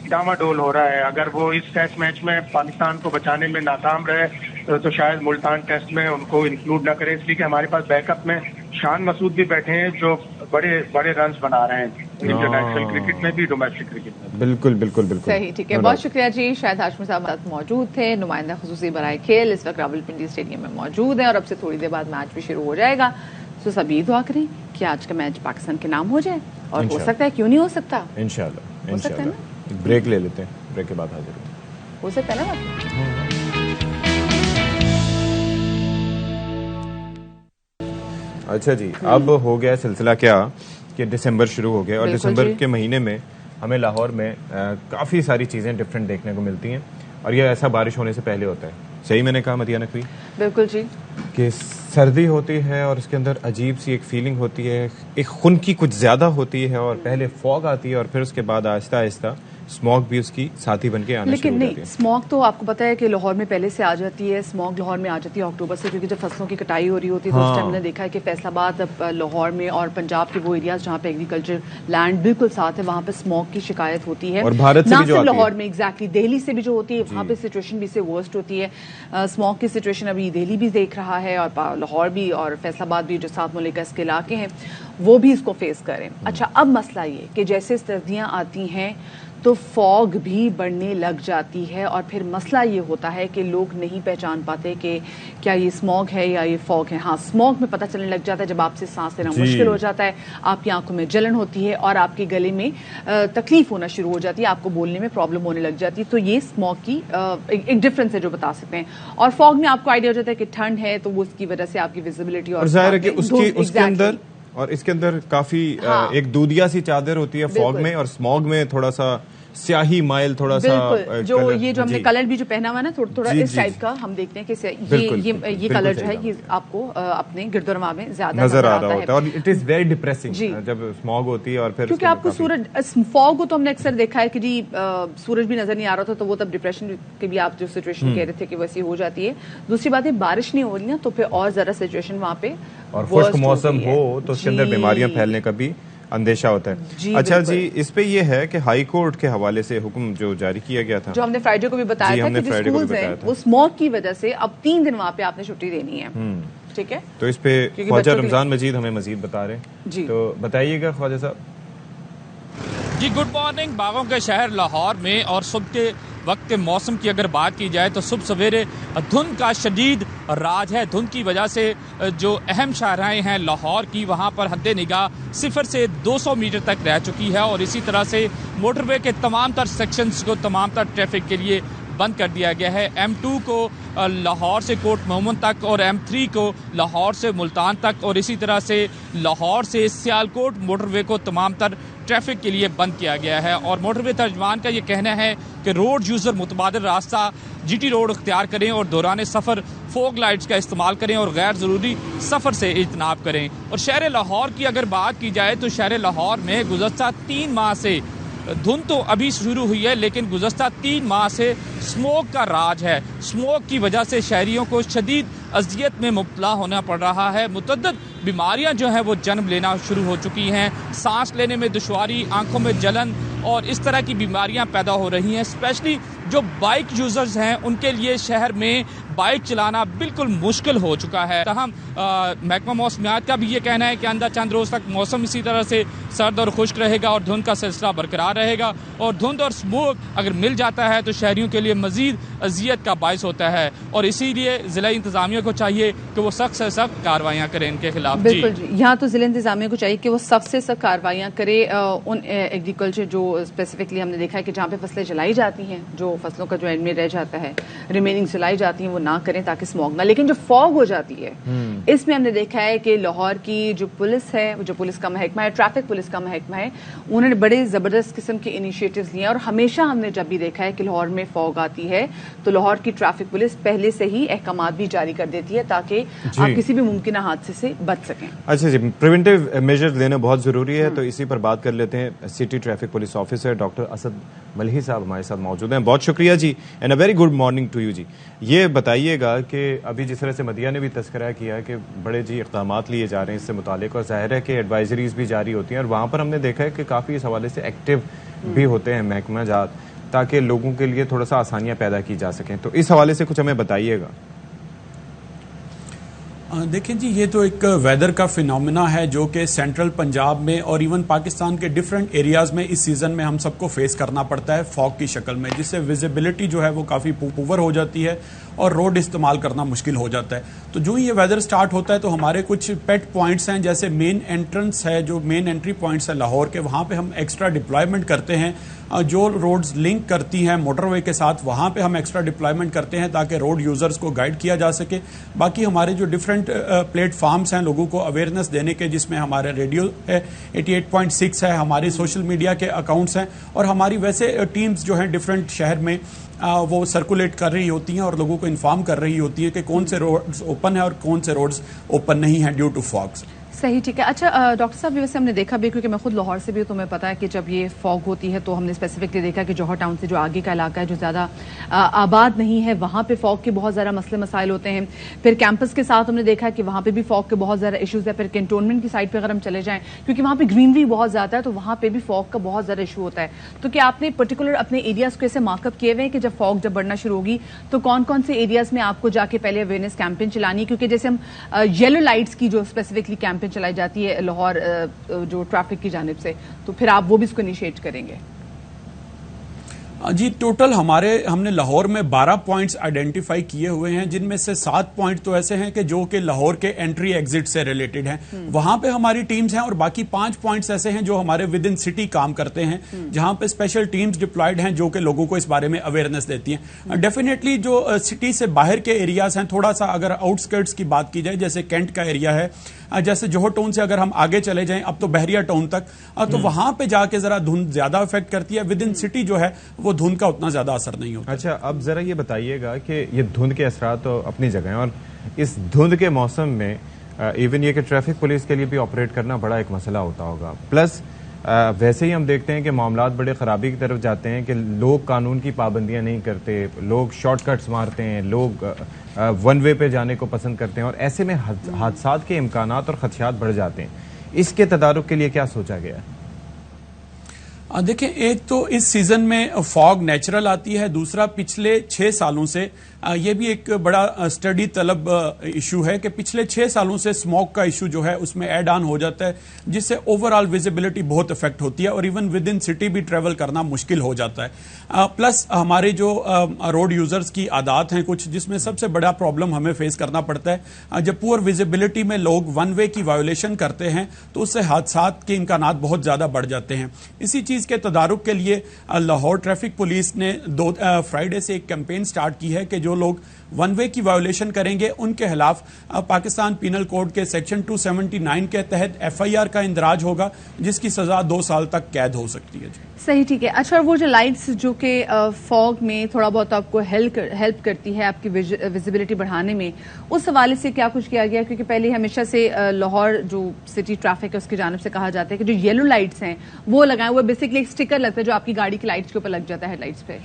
डामाडोल हो रहा है। अगर वो इस टेस्ट मैच में पाकिस्तान को बचाने में नाकाम रहे तो शायद मुल्तान टेस्ट में उनको इंक्लूड ना करें, इसलिए कि हमारे पास बैकअप में शान मसूद भी बैठे हैं जो बड़े बड़े रन बना रहे हैं इंटरनेशनल क्रिकेट में भी, डोमेस्टिक क्रिकेट में। बिल्कुल बिल्कुल बिल्कुल सही, ठीक है। बहुत शुक्रिया जी। शाहिद हाशमी साहब मौजूद थे, नुमाइंदा खुसूसी बराए खेल, इस वक्त रावलपिंडी स्टेडियम में मौजूद है और अब से थोड़ी देर बाद मैच भी शुरू हो जाएगा। तो सब ये दुआ करें कि आज का मैच पाकिस्तान के नाम हो जाए, और हो सकता है, क्यों नहीं हो सकता, इंशाल्लाह। हो सकता है ना। ब्रेक ले लेते हैं, ब्रेक के बाद हाजिर हो सकता है ना। अच्छा जी, अब हो गया सिलसिला क्या कि दिसंबर शुरू हो गया, और दिसंबर के महीने में हमें लाहौर में काफ़ी सारी चीज़ें डिफरेंट देखने को मिलती हैं, और ये ऐसा बारिश होने से पहले होता है। सही मैंने कहा मदिया नकवी? बिल्कुल जी। कि सर्दी होती है और उसके अंदर अजीब सी एक फीलिंग होती है, एक खुन की कुछ ज़्यादा होती है, और पहले फॉग आती है और फिर उसके बाद आहिस्ता आहिस्ता स्मॉग भी उसकी साथी बन के आना लेकिन शुरू हो नहीं, जाती है। स्मॉग तो आपको पता है कि लाहौर में पहले से आ जाती है। स्मॉग लाहौर में आ जाती है अक्टूबर से, क्योंकि जब फसलों की कटाई हो रही होती है तो उस टाइम मैंने देखा है कि फैसलाबाद, लाहौर में और पंजाब के वो एरियाज जहाँ पे एग्रीकल्चर लैंड बिल्कुल साथ है, वहाँ पे स्मॉग की शिकायत होती है। और भारत से ना भी जो सिर्फ आती है। लाहौर में, एग्जैक्टली दिल्ली से भी जो होती है, वहाँ पे सिचुएशन भी से वर्स्ट होती है। स्मॉग की सिचुएशन अभी दिल्ली भी देख रहा है, और लाहौर भी, और फैसलाबाद भी, जो सात मुल्का के इलाके हैं, वो भी इसको फेस करें। अच्छा, अब मसला ये कि जैसे सर्दियाँ आती हैं तो फॉग भी बढ़ने लग जाती है, और फिर मसला ये होता है कि लोग नहीं पहचान पाते कि क्या ये स्मॉग है या ये फॉग है। हाँ, स्मॉग में पता चलने लग जाता है जब आपसे सांस लेना मुश्किल हो जाता है, आपकी आंखों में जलन होती है और आपके गले में तकलीफ होना शुरू हो जाती है, आपको बोलने में प्रॉब्लम होने लग जाती है। तो ये स्मॉग की एक डिफरेंस है जो बता सकते हैं। और फॉग में आपको आइडिया हो जाता है कि ठंड है, तो वो उसकी वजह से आपकी विजिबिलिटी और जाहिर है कि उसके अंदर, और इसके अंदर काफी एक दूधिया सी चादर होती है फॉग में, और स्मॉग में थोड़ा सा स्याही माइल, थोड़ा सा जो ये जो हमने कलर भी जो पहना हुआ है ना, थोड़ा इस टाइप का हम देखते हैं कि ये कलर जो है ये आपको अपने गिरदोरमा में ज्यादा नजर आ रहा होता है, और इट इज वेरी डिप्रेसिंग जब स्मॉग होती है। और फिर क्योंकि आपको सूरज, फॉग को तो हमने अक्सर देखा है कि जी सूरज भी नजर नहीं आ रहा था, तो वो तब डिप्रेशन के भी आप जो सिचुएशन कह रहे थे कि वैसी हो जाती है। दूसरी बात है, बारिश नहीं हो रही ना, तो फिर और ज्यादा सिचुएशन वहाँ पे, और खुश्क मौसम हो तो उसके अंदर बीमारियां फैलने का भी अंदेशा होता है। अच्छा जी, इस पे ये है कि हाई कोर्ट के हवाले से हुक्म जो जारी किया गया था, जो हमने फ्राइडे को भी बताया था कि जो स्कूल्स हैं वो स्मॉग की वजह से अब 3 दिन वहाँ पे आपने छुट्टी देनी है। ठीक है, तो इस पे ख्वाजा रमजान मजीद हमें मजीद बता रहे हैं जी, तो बताइएगा ख्वाजा साहब जी। Good morning. बागों के शहर लाहौर में और सुबह के वक्त के मौसम की अगर बात की जाए तो सुबह सवेरे धुंध का शदीद राज है। धुंध की वजह से जो अहम शाहराएं हैं लाहौर की, वहां पर हद निगाह 0 से 200 मीटर तक रह चुकी है, और इसी तरह से मोटरवे के तमाम तर सेक्शंस को तमाम तर ट्रैफिक के लिए बंद कर दिया गया है। M2 को लाहौर से कोट मोहम्मद तक, और M3 को लाहौर से मुल्तान तक, और इसी तरह से लाहौर से सियालकोट मोटरवे को तमाम तर ट्रैफिक के लिए बंद किया गया है। और मोटरवे तर्जमान का ये कहना है कि रोड यूज़र मुतबादिल रास्ता GT रोड इख्तियार करें, और दौरान सफ़र फोग लाइट्स का इस्तेमाल करें, और गैर ज़रूरी सफ़र से इजतनाब करें। और शहर लाहौर की अगर बात की जाए तो शहर लाहौर में गुज़श्ता 3 माह से धुंध तो अभी शुरू हुई है, लेकिन गुज़श्ता 3 माह से स्मोक का राज है। स्मोक की वजह से शहरियों को शदीद अजियत में मुब्तला होना पड़ रहा है। मुतअद्दिद बीमारियां जो हैं वो जन्म लेना शुरू हो चुकी हैं। सांस लेने में दुश्वारी, आंखों में जलन और इस तरह की बीमारियां पैदा हो रही हैं। स्पेशली जो बाइक यूजर्स हैं उनके लिए शहर में बाइक चलाना बिल्कुल मुश्किल हो चुका है। तहम महकमा मौसमियात का भी ये कहना है कि आइंदा चंद रोज़ तक मौसम इसी तरह से सर्द और खुश्क रहेगा और धुंध का सिलसिला बरकरार रहेगा, और धुंध और स्मोक अगर मिल जाता है तो शहरियों के लिए मजीद अजियत का बायस होता है। और इसीलिए ज़िला इंतज़ामिया को चाहिए कि वो सख्त से सख्त कार्रवाइयाँ करें इनके खिलाफ। बिल्कुल जी, यहाँ तो ज़िला इंतज़ामिया को चाहिए कि वो सख्त से सख्त कार्रवाइयाँ करे। उन एग्रीकल्चर जो स्पेसिफिकली हमने देखा है कि जहाँ पे फसलें जलाई जाती हैं, जो फसलों का जो एंड में रह जाता है, रिमेनिंग जलाई जाती हैं, वो ना करें ताकि स्मॉग ना। लेकिन जो फॉग हो जाती है इसमें हमने देखा है कि लाहौर की जो पुलिस है, जो पुलिस का महकमा है, ट्रैफिक पुलिस का महकमा है, उन्होंने बड़े जबरदस्त किस्म के इनिशिएटिव्स लिए और हमेशा हमने जब भी देखा है कि लाहौर में फॉग आती है तो लाहौर की ट्रैफिक पुलिस पहले से ही अहकामात भी जारी कर देती है ताकि आप किसी भी मुमकिन हादसे से बच सकें। अच्छा जी, प्रिवेंटिव मेजर्स लेना बहुत जरूरी है, तो इसी पर बात कर लेते हैं। City traffic police officer doctor Asad Malhi साहब हमारे साथ मौजूद हैं। बहुत शुक्रिया जी, and a very good morning to you जी। ये बताइएगा कि अभी जिस तरह से मदिया ने भी तस्करा किया कि बड़े जी इक़दामात लिए जा रहे हैं इससे मुतालिक, और जाहिर है कि एडवाइजरीज भी जारी होती हैं और वहाँ पर हमने देखा है कि काफ़ी इस हवाले से एक्टिव भी होते हैं महकमा जात, ताकि लोगों के लिए थोड़ा सा आसानियाँ पैदा की जा सकें। तो इस हवाले से कुछ हमें बताइएगा। देखिए जी, ये तो एक वेदर का फिनोमिना है जो कि सेंट्रल पंजाब में और इवन पाकिस्तान के डिफरेंट एरियाज में इस सीजन में हम सबको फेस करना पड़ता है फॉग की शक्ल में, जिससे विजिबिलिटी जो है वो काफ़ी पुअर हो जाती है और रोड इस्तेमाल करना मुश्किल हो जाता है। तो जो ही ये वेदर स्टार्ट होता है तो हमारे कुछ पेट पॉइंट्स हैं, जैसे मेन एंट्रेंस है, जो मेन एंट्री पॉइंट्स है लाहौर के, वहाँ पे हम एक्स्ट्रा डिप्लॉयमेंट करते हैं। जो रोड्स लिंक करती हैं मोटरवे के साथ, वहाँ पे हम एक्स्ट्रा डिप्लॉयमेंट करते हैं ताकि रोड यूजर्स को गाइड किया जा सके। बाकी हमारे जो डिफरेंट प्लेटफॉर्म्स हैं लोगों को अवेयरनेस देने के, जिसमें हमारे रेडियो है 88.6 है, हमारे सोशल मीडिया के अकाउंट्स हैं और हमारी वैसे टीम्स जो हैं डिफरेंट शहर में वो सर्कुलेट कर रही होती हैं और लोगों को इन्फॉर्म कर रही होती है कि कौन से रोड्स ओपन है और कौन से रोड्स ओपन नहीं है ड्यू टू फॉग्स। सही, ठीक है। अच्छा डॉक्टर साहब, वैसे हमने देखा भी, क्योंकि मैं खुद लाहौर से भी हूँ, तो तुम्हें पता है कि जब ये फॉग होती है तो हमने स्पेसिफिकली देखा कि जौहर टाउन से जो आगे का इलाका है जो ज़्यादा आबाद नहीं है, वहाँ पे फॉग के बहुत ज़्यादा मसले मसाइल होते हैं। फिर कैंपस के साथ हमने देखा कि वहाँ पे भी फॉग के बहुत ज़्यादा इशूज़ है। फिर कैंटोनमेंट की साइड पर अगर हम चले जाएँ, क्योंकि वहाँ पर ग्रीनरी बहुत ज़्यादा है, तो वहाँ पर भी फॉग का बहुत ज़्यादा इशू होता है। तो क्या आपने पर्टिकुलर अपने एरियाज़ को ऐसे मार्कअप किए हुए हैं कि जब फॉग जब बढ़ना शुरू होगी तो कौन कौन से एरियाज़ में आपको जाके पहले अवेयरनेस कैंपेन चलानी है? क्योंकि जैसे हम येलो लाइट्स की जो स्पेसिफिकली कैंपेन चलाई जाती है लाहौर जो ट्रैफिक की जानिब से, तो फिर आप वो भी इसको इनिशिएट करेंगे? जी, टोटल हमने लाहौर में 12 पॉइंट्स आइडेंटिफाई किए हुए हैं, जिनमें से 7 पॉइंट तो ऐसे हैं कि जो कि लाहौर के एंट्री एग्जिट से रिलेटेड हैं, वहां पे हमारी टीम्स हैं, और बाकी 5 पॉइंट्स ऐसे हैं जो हमारे विद इन सिटी काम करते हैं, जहां पे स्पेशल टीम्स डिप्लॉयड हैं जो कि लोगों को इस बारे में अवेयरनेस देती हैं। डेफिनेटली जो सिटी से बाहर के एरियाज हैं, थोड़ा सा अगर आउटस्कर्ट्स की बात की जाए, जैसे कैंट का एरिया है, जैसे जौहर टाउन से अगर हम आगे चले जाएं अब तो बहरिया टाउन तक, तो वहां पे जाके जरा धुंध ज्यादा इफेक्ट करती है। विद इन सिटी जो है वो धुंध का उतना ज्यादा असर नहीं होता। अच्छा, अब जरा ये बताइएगा कि ये धुंध के असरात तो अपनी जगह हैं, और इस धुंध के मौसम में इवन ये कि ट्रैफिक पुलिस के लिए भी ऑपरेट करना बड़ा एक मसला होता होगा। प्लस वैसे ही हम देखते हैं कि मामलात बड़े खराबी की तरफ जाते हैं कि लोग कानून की पाबंदियां नहीं करते, लोग शॉर्टकट्स मारते हैं, लोग वन वे पे जाने को पसंद करते हैं, और ऐसे में हादसात के इम्कानात और खदशात बढ़ जाते हैं। इसके तदारुक के लिए क्या सोचा गया है? देखिए, एक तो इस सीजन में फॉग नेचुरल आती है, दूसरा पिछले 6 सालों से ये भी एक बड़ा स्टडी तलब इशू है कि पिछले 6 सालों से स्मोक का इशू जो है उसमें ऐड ऑन हो जाता है, जिससे ओवरऑल विजिबिलिटी बहुत इफेक्ट होती है और इवन विद इन सिटी भी ट्रेवल करना मुश्किल हो जाता है। प्लस हमारे जो रोड यूजर्स की आदत हैं कुछ, जिसमें सबसे बड़ा प्रॉब्लम हमें फेस करना पड़ता है, जब पुअर विजिबिलिटी में लोग वन वे की वायोलेशन करते हैं तो उससे हादसात के इम्कानात बहुत ज्यादा बढ़ जाते हैं। इसी चीज के तदारुक के लिए लाहौर ट्रैफिक पुलिस ने फ्राइडे से एक कैंपेन स्टार्ट की है कि जो लोग वन वे की वायोलेशन करेंगे उनके खिलाफ पाकिस्तान पीनल कोड के सेक्शन 279 के तहत FIR का इंदराज होगा, जिसकी सजा 2 साल तक कैद हो सकती है। सही, ठीक है। अच्छा, वो जो लाइट्स जो कि फॉग में थोड़ा बहुत आपको हेल्प करती है आपकी विजिबिलिटी बढ़ाने में, उस हवाले से क्या कुछ किया गया? क्योंकि पहले हमेशा से लाहौर जो सिटी ट्रैफिक है उसकी जानिब से कहा जाता है कि जो येलो लाइट्स हैं वो लगाएं, वो बेसिकली एक स्टिकर लगता है जो आपकी गाड़ी की लाइट्स के ऊपर लग जाता है, हेडलाइट्स पे।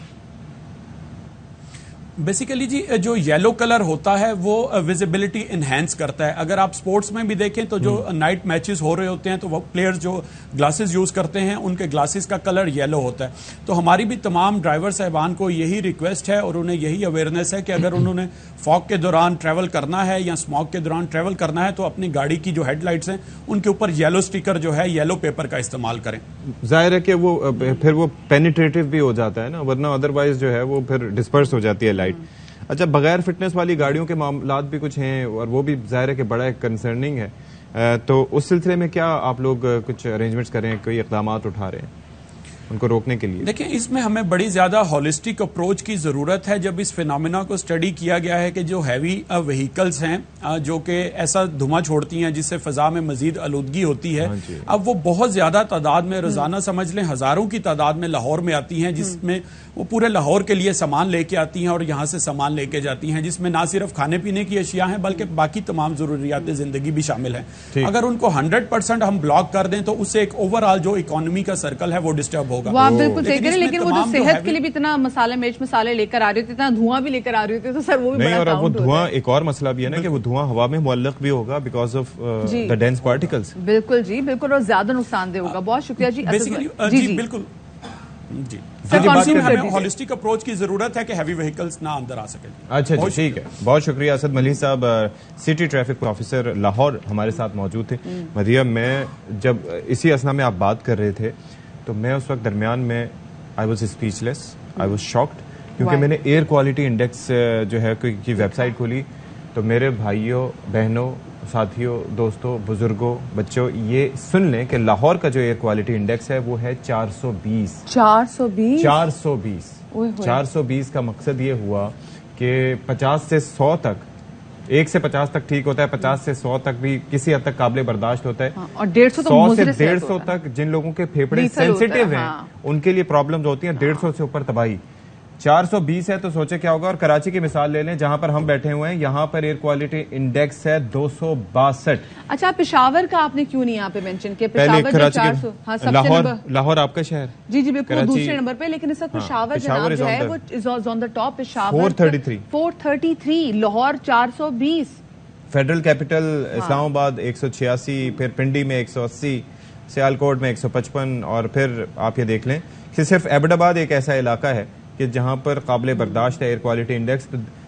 बेसिकली जी, जो येलो कलर होता है वो विजिबिलिटी इनहेंस करता है। अगर आप स्पोर्ट्स में भी देखें तो जो नाइट मैचेस हो रहे होते हैं तो वो प्लेयर्स जो ग्लासेस यूज करते हैं उनके ग्लासेस का कलर येलो होता है। तो हमारी भी तमाम ड्राइवर साहबान को यही रिक्वेस्ट है और उन्हें यही अवेयरनेस है कि अगर उन्होंने फॉग के दौरान ट्रैवल करना है या स्मॉग के दौरान ट्रैवल करना है तो अपनी गाड़ी की जो हेडलाइट्स हैं उनके ऊपर येलो स्टिकर जो है, येलो पेपर का इस्तेमाल करें। जाहिर है कि वो फिर वो पेनिट्रेटिव भी हो जाता है ना, वरना अदरवाइज जो है वो फिर डिस्पर्स हो जाती है लाइट। अच्छा, बगैर फिटनेस वाली गाड़ियों के मामलात भी कुछ हैं और वो भी जाहिर है कि बड़ा एक कंसर्निंग है, तो उस सिलसिले में क्या आप लोग कुछ अरेंजमेंट्स कर रहे हैं, कोई इक़दामात उठा रहे हैं? उनको रोकने के लिए? देखिए, इसमें हमें बड़ी ज्यादा होलिस्टिक अप्रोच की जरूरत है। जब इस फिनोमिना को स्टडी किया गया है कि जो हैवी व्हीकल्स हैं जो कि ऐसा धुआं छोड़ती हैं जिससे फिजा में मजीद आलूदगी होती है, अब वो बहुत ज्यादा तादाद में, रोजाना समझ लें हजारों की तादाद में लाहौर में आती हैं, जिसमें वो पूरे लाहौर के लिए सामान लेके आती हैं और यहाँ से सामान लेके जाती हैं, जिसमें ना सिर्फ खाने पीने की अशिया हैं बल्कि बाकी तमाम जरूरियात जिंदगी भी शामिल हैं। अगर उनको 100% हम ब्लॉक कर दें तो उससे एक ओवरऑल जो इकोनॉमी का सर्कल है वो डिस्टर्ब होगा। वो आप बिल्कुल सही करें, लेकिन वो जो सेहत के लिए भी इतना मसाले, मिर्च मसाले लेकर आ रहे थे, इतना धुआं भी लेकर आ रहे थे, तो सर वो भी नहीं, और अब वो धुआं, एक और मसला भी है ना कि वो धुआं हवा में मुअल्लक भी होगा because of the dense particles. बिल्कुल जी, बिल्कुल, और ज्यादा नुकसानदेह होगा। बहुत शुक्रिया जी। जी बिल्कुल जी, हमें होलिस्टिक अप्रोच की जरूरत है कि हैवी व्हीकल्स ना अंदर आ सके। अच्छा जी, ठीक है, बहुत शुक्रिया। असद मलिक साहब, सिटी ट्रैफिक ऑफिसर लाहौर, हमारे साथ मौजूद थे। मरियम, मैं जब इसी असना में आप बात कर रहे थे तो मैं उस वक्त दरमियान में I was speechless, I was shocked, क्योंकि मैंने एयर क्वालिटी इंडेक्स जो है की वेबसाइट खोली तो मेरे भाइयों, बहनों, साथियों, दोस्तों, बुजुर्गों, बच्चों, ये सुन लें कि लाहौर का जो एयर क्वालिटी इंडेक्स है वो है 420। 420 का मकसद ये हुआ कि 50 से 100 तक, 1 से 50 तक ठीक होता है, 50 से 100 तक भी किसी हद तक काबिल बर्दाश्त होता है, और 150 100 से 150 तक जिन लोगों के फेफड़े सेंसिटिव हैं उनके लिए प्रॉब्लम्स होती हैं, 150 से ऊपर तबाही। 420 है तो सोचे क्या होगा। और कराची की मिसाल ले लें जहां पर हम बैठे हुए हैं, यहां पर एयर क्वालिटी इंडेक्स है 262। अच्छा, पेशावर का आपने क्यों नहीं यहाँ पे मेंशन किया? पेशावर लाहौर आपका शहर? जी जी बिल्कुल, दूसरे नंबर पे, लेकिन इस वक्त पेशावर जनाब जो है वो is on the top. Peshawar 433, Lahore 420। Federal capital Islamabad 186, फिर पिंडी में 180, सियालकोट में 155, और फिर आप ये देख लें कि सिर्फ एबटाबाद एक ऐसा इलाका है कि जहां पर काबिल बर्दाश्त है air quality index.